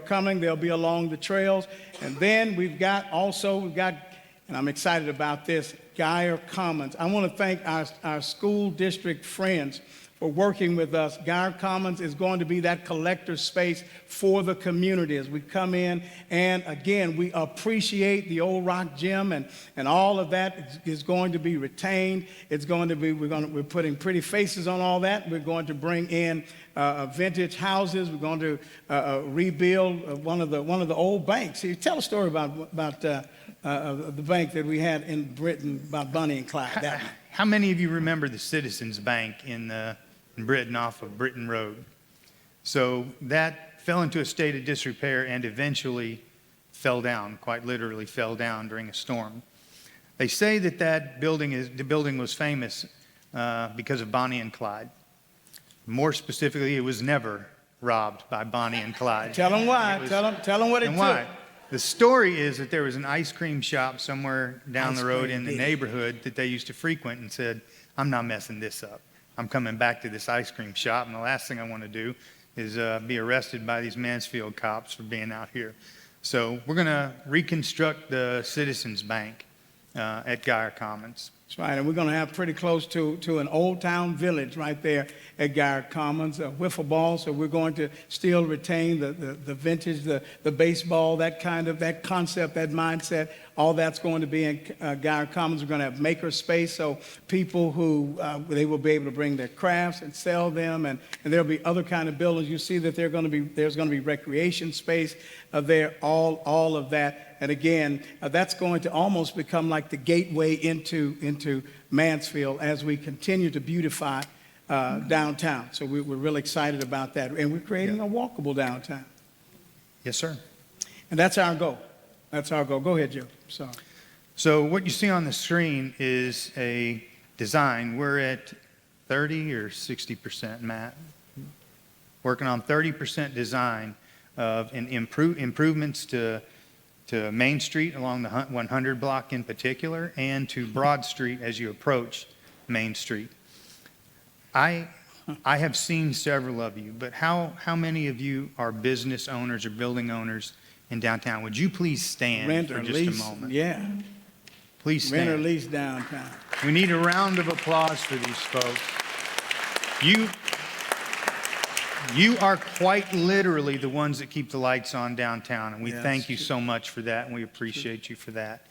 coming. They'll be along the trails, and then we've got, and I'm excited about this, Geyer Commons. I want to thank our school district friends for working with us. Geyer Commons is going to be that collector space for the community as we come in. And again, we appreciate the old rock gym, and all of that is going to be retained. It's going to be, we're putting pretty faces on all that. We're going to bring in vintage houses. We're going to rebuild one of the old banks. See, tell a story about the bank that we had in Britain, about Bonnie and Clyde. That one. How many of you remember the Citizens Bank in Britain off of Britain Road? So that fell into a state of disrepair and eventually fell down, quite literally fell down during a storm. They say that the building was famous because of Bonnie and Clyde. More specifically, it was never robbed by Bonnie and Clyde. Tell them why. Tell them what it took. Why? The story is that there was an ice cream shop somewhere down the road in the neighborhood that they used to frequent, and said, I'm not messing this up. I'm coming back to this ice cream shop, and the last thing I want to do is be arrested by these Mansfield cops for being out here. So we're going to reconstruct the Citizens Bank at Geyer Commons. That's right, and we're going to have pretty close to an old town village right there at Geyer Commons, a wiffle ball. So we're going to still retain the vintage, the baseball, that concept, that mindset. All that's going to be in Geyer Commons. We're going to have maker space, so people who they will be able to bring their crafts and sell them, and there'll be other kind of buildings. You see that there's going to be recreation space there, all of that. And again, that's going to almost become like the gateway into Mansfield as we continue to beautify downtown. So we're really excited about that. And we're creating a walkable downtown. Yes, sir. And that's our goal. That's our goal. Go ahead, Joe. Sorry. So what you see on the screen is a design. We're at 30 or 60%, Matt? Working on 30% design of improvements to Main Street along the 100 block in particular, and to Broad Street as you approach Main Street. I have seen several of you, but how many of you are business owners or building owners in downtown? Would you please stand Rent for or just lease, a moment? yeah. Please stand. Rent or lease downtown. We need a round of applause for these folks. You are quite literally the ones that keep the lights on downtown, and we thank you so much for that, and we appreciate you for that.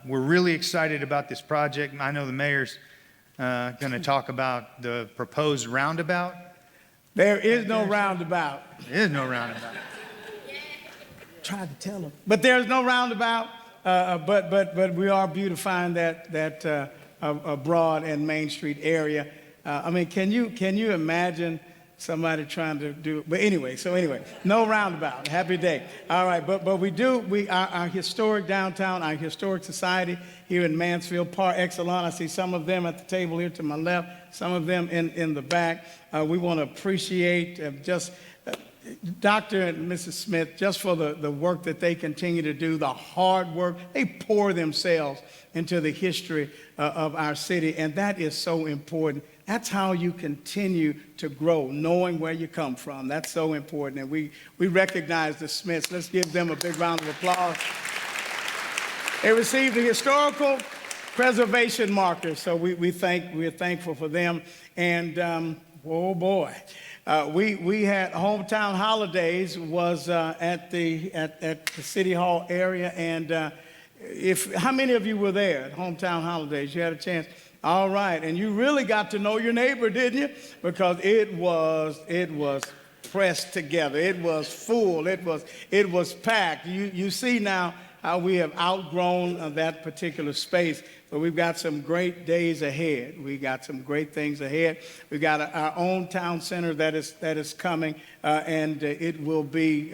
We're really excited about this project. I know the mayor's going to talk about the proposed roundabout. There is no roundabout. There is no roundabout. Tried to tell them. But there's no roundabout. But we are beautifying that Broad and Main Street area. I mean, can you imagine somebody trying to do? But anyway, no roundabout. Happy day. All right, but our historic downtown, our historic society here in Mansfield, par excellence. I see some of them at the table here to my left, some of them in the back. We want to appreciate Dr. and Mrs. Smith, just for the work that they continue to do, the hard work. They pour themselves into the history of our city, and that is so important. That's how you continue to grow, knowing where you come from. That's so important, and we recognize the Smiths. Let's give them a big round of applause. They received the historical preservation marker, so we're thankful for them. And oh boy. We had hometown holidays was at the City Hall area, and how many of you were there at hometown holidays? You had a chance. All right, and you really got to know your neighbor, didn't you? Because it was pressed together. It was full. It was packed. You see now how we have outgrown that particular space. But we've got some great days ahead. We got some great things ahead. We've got our own town center that is coming, and it will be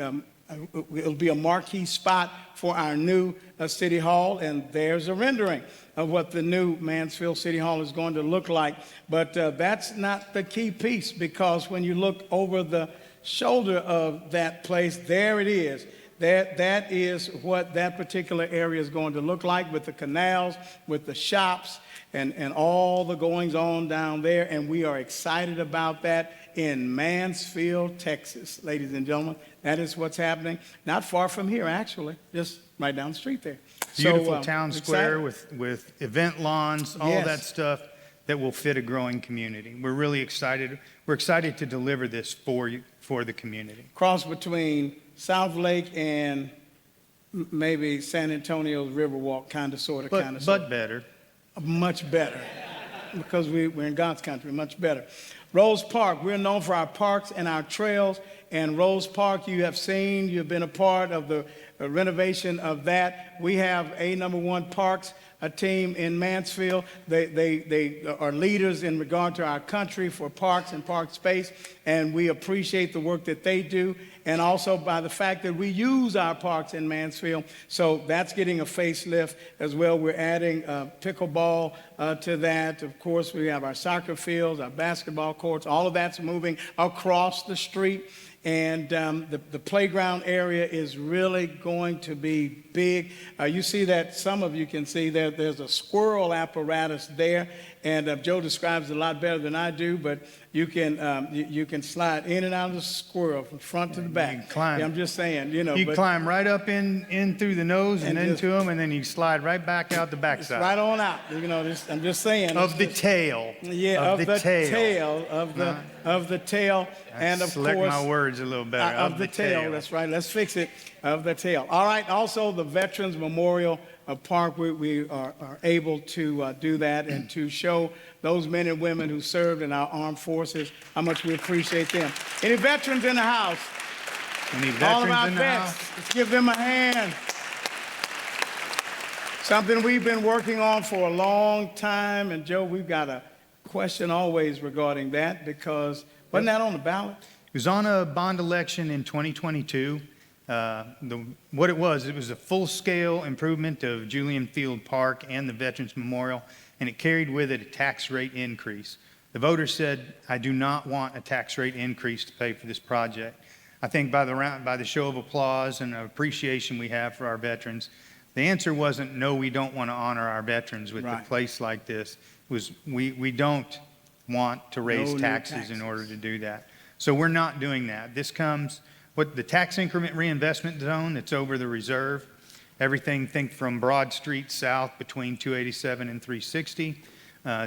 it'll be a marquee spot for our new City Hall, and there's a rendering of what the new Mansfield City Hall is going to look like. But that's not the key piece, because when you look over the shoulder of that place, there it is. That is what that particular area is going to look like, with the canals, with the shops, and all the goings on down there. And we are excited about that in Mansfield, Texas. Ladies and gentlemen, that is what's happening. Not far from here, actually, just right down the street there. Beautiful town square with event lawns, all that stuff that will fit a growing community. We're really excited. We're excited to deliver this for the community. Cross between South Lake and maybe San Antonio's Riverwalk, kind of. But better. Much better, because we're in God's country, much better. Rose Park, we're known for our parks and our trails. And Rose Park, you've been a part of the renovation of that. We have a #1 Parks a team in Mansfield. They are leaders in regard to our country for parks and park space, and we appreciate the work that they do, and also by the fact that we use our parks in Mansfield. So that's getting a facelift as well. We're adding pickleball to that. Of course, we have our soccer fields, our basketball courts. All of that's moving across the street. And the playground area is really going to be big. You see that, some of you can see that there's a squirrel apparatus there. And Joe describes it a lot better than I do, but you can slide in and out of the squirrel from front to the back. You can climb. Yeah, I'm just saying, You climb right up in through the nose and into them, and then you slide right back out the backside. Right on out. I'm just saying. Of the tail. Yeah, of the tail. Of the tail. And of select course, my words a little better. Of the tail. That's right. Let's fix it. Of the tail. All right. Also, the Veterans Memorial Park, we are able to do that and to show those men and women who served in our armed forces how much we appreciate them. Any veterans in the house? Any veterans All of our in the vets. house? Let's give them a hand. Something we've been working on for a long time. And Joe, we've got a question always regarding that, because wasn't that on the ballot? It was on a bond election in 2022. What it was a full-scale improvement of Julian Field Park and the Veterans Memorial, and it carried with it a tax rate increase. The voters said, I do not want a tax rate increase to pay for this project. I think by the show of applause and appreciation we have for our veterans, the answer wasn't, no, we don't want to honor our veterans with a place like this. It was, we don't want to raise taxes in order to do that. So we're not doing that. This comes with the tax increment reinvestment zone that's over the reserve. Everything, think from Broad Street south between 287 and 360.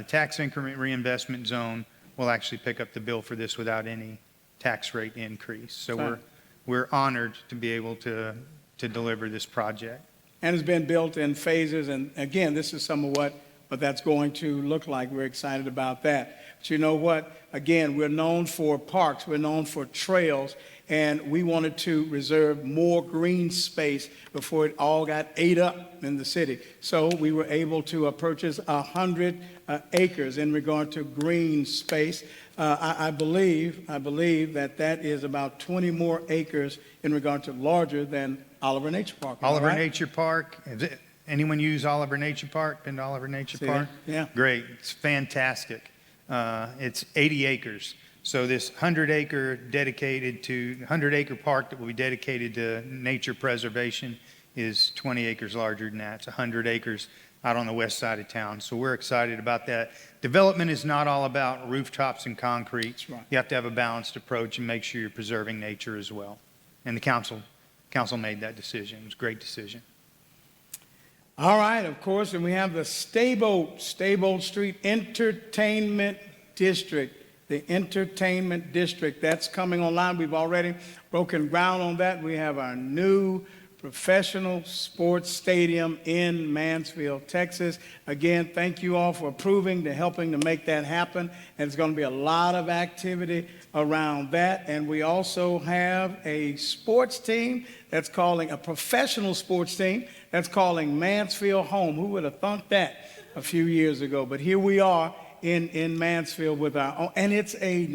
Tax increment reinvestment zone will actually pick up the bill for this without any tax rate increase. So we're honored to be able to deliver this project. And it's been built in phases. And again, this is some of what that's going to look like. We're excited about that. But you know what? Again, we're known for parks. We're known for trails. and we wanted to reserve more green space before it all got ate up in the city. So we were able to purchase 100 acres in regard to green space. I believe that is about 20 more acres in regard to larger than Oliver Nature Park. Am I Oliver right? Nature Park. Anyone use Oliver Nature Park? Been to Oliver Nature Park? Yeah. Great. It's fantastic. It's 80 acres. So this 100-acre park that will be dedicated to nature preservation is 20 acres larger than that. It's 100 acres out on the west side of town. So we're excited about that. Development is not all about rooftops and concrete. That's right. You have to have a balanced approach and make sure you're preserving nature as well. And the council made that decision. It was a great decision. All right, of course, and we have the Stayboat Street Entertainment District. The Entertainment District, that's coming online. We've already broken ground on that. We have our new professional sports stadium in Mansfield, Texas. Again, thank you all for approving, to helping to make that happen. And there's going to be a lot of activity around that. And we also have a sports team that's calling, a professional sports team that's calling Mansfield home. Who would have thunk that a few years ago? But here we are in Mansfield with our own, and it's they're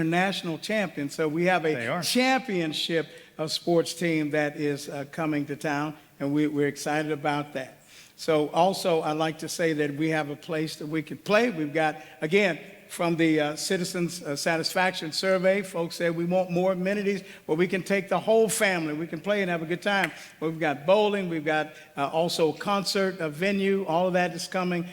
national champions. So we have a championship of sports team that is coming to town, and we're excited about that. So also, I'd like to say that we have a place that we can play. We've got, again, from the Citizens Satisfaction Survey, folks said we want more amenities where we can take the whole family. We can play and have a good time. We've got bowling. We've got also concert venue. All of that is coming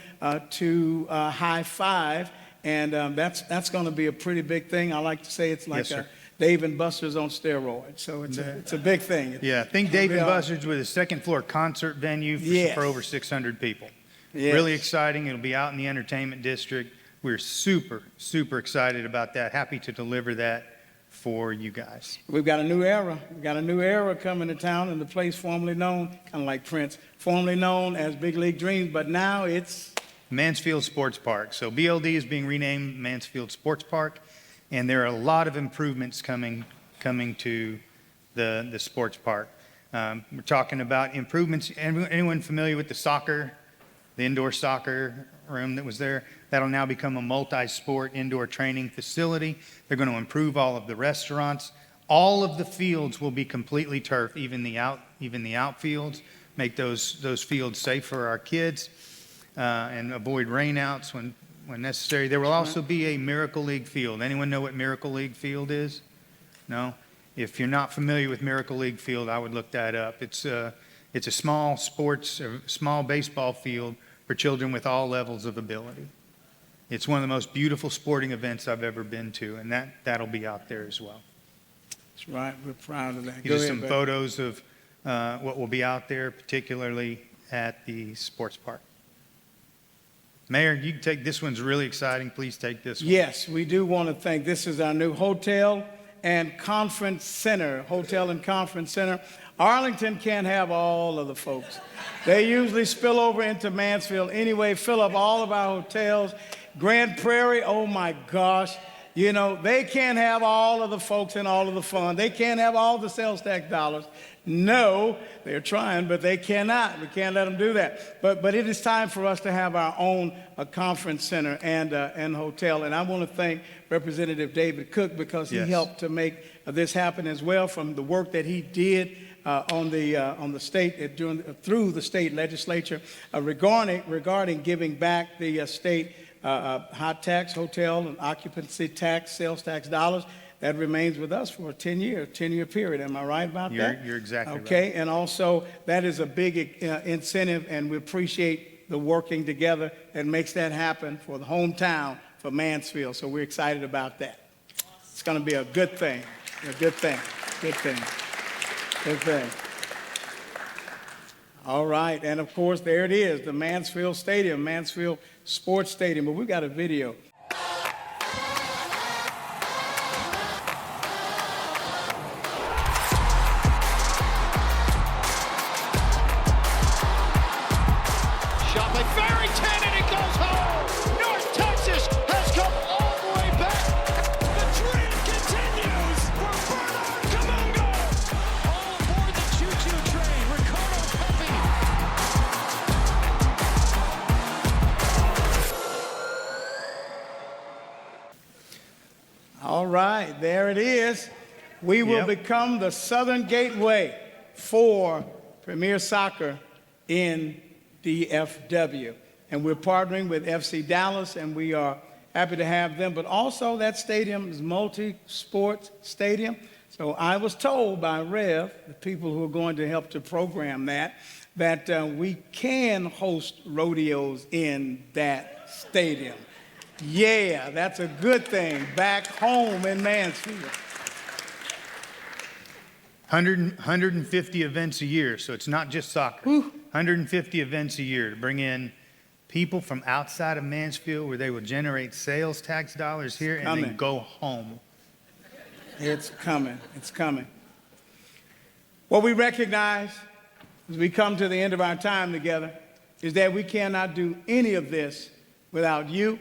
to High Five, and that's going to be a pretty big thing. I like to say it's like a Dave and Buster's on steroids. So it's a big thing. Yeah, think Dave and Buster's with a second-floor concert venue for over 600 people. Yes. Really exciting. It'll be out in the entertainment district. We're super, super excited about that. Happy to deliver that for you guys. We've got a new era. We've got a new era coming to town in the place formerly known, kind of like Prince, formerly known as Big League Dreams, but now it's Mansfield Sports Park. So BLD is being renamed Mansfield Sports Park, and there are a lot of improvements coming to the sports park. We're talking about improvements. Anyone familiar with the indoor soccer room that was there? That'll now become a multi-sport indoor training facility. They're going to improve all of the restaurants. All of the fields will be completely turf, even the outfields. Make those fields safe for our kids and avoid rainouts when necessary. There will also be a Miracle League field. Anyone know what Miracle League field is? No? If you're not familiar with Miracle League field, I would look that up. It's a small baseball field for children with all levels of ability. It's one of the most beautiful sporting events I've ever been to, and that'll be out there as well. That's right. We're proud of that. These are some photos of what will be out there, particularly at the sports park. Mayor, you can take this one's really exciting. Please take this one. Yes, we do want to thank. This is our new hotel and conference center. Arlington can't have all of the folks. They usually spill over into Mansfield anyway, fill up all of our hotels. Grand Prairie, oh my gosh. You know, they can't have all of the folks and all of the fun. They can't have all the sales tax dollars. No, they're trying, but they cannot. We can't let them do that. But it is time for us to have our own conference center and hotel. And I want to thank Representative David Cook because he helped to make this happen as well, from the work that he did on the state through the state legislature regarding giving back the state hot tax, hotel, and occupancy tax, sales tax dollars. That remains with us for a 10-year period. Am I right about that? You're exactly right. Okay, and also that is a big incentive, and we appreciate the working together that makes that happen for the hometown, for Mansfield. So we're excited about that. It's going to be a good thing, All right, and of course, there it is, the Mansfield Stadium, Mansfield Sports Stadium. But we've got a video. North Texas has come all the way back. The dream continues for All right, there it is. We will Yep. become the southern gateway for Premier Soccer in DFW. And we're partnering with FC Dallas, and we are happy to have them. But also, that stadium is multi-sports stadium. So I was told by Rev, the people who are going to help to program that we can host rodeos in that stadium. Yeah, that's a good thing back home in Mansfield. 150 events a year, so it's not just soccer. 150 events a year to bring in people from outside of Mansfield where they will generate sales tax dollars here and then go home. It's coming. It's coming. What we recognize as we come to the end of our time together is that we cannot do any of this without you,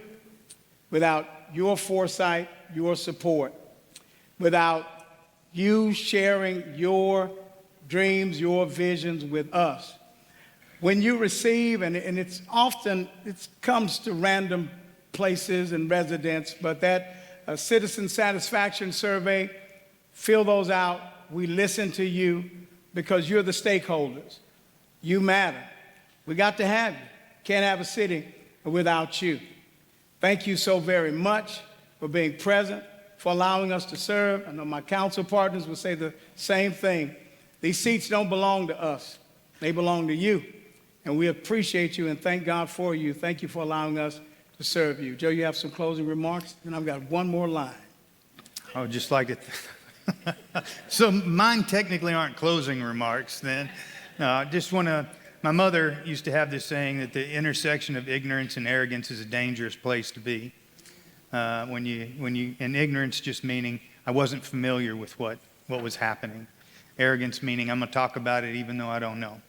without your foresight, your support, without you sharing your dreams, your visions with us. When you receive, and it's often, it comes to random places and residents, but that citizen satisfaction survey, fill those out. We listen to you because you're the stakeholders. You matter. We got to have you. Can't have a city without you. Thank you so very much for being present, for allowing us to serve. I know my council partners will say the same thing. These seats don't belong to us. They belong to you. And we appreciate you and thank God for you. Thank you for allowing us to serve you. Joe, you have some closing remarks? And I've got one more line. I would just like it. So mine technically aren't closing remarks then. No, I just want to, my mother used to have this saying that the intersection of ignorance and arrogance is a dangerous place to be. And ignorance just meaning I wasn't familiar with what was happening. Arrogance meaning I'm going to talk about it even though I don't know.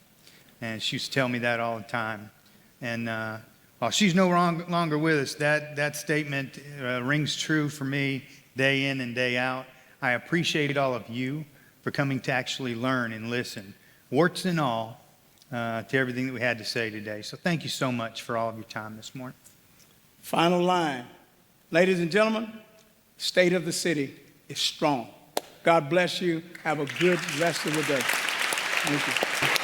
And she used to tell me that all the time. And while she's no longer with us, that statement rings true for me day in and day out. I appreciate all of you for coming to actually learn and listen, warts and all, to everything that we had to say today. So thank you so much for all of your time this morning. Final line. Ladies and gentlemen, the state of the city is strong. God bless you. Have a good rest of the day. Thank you.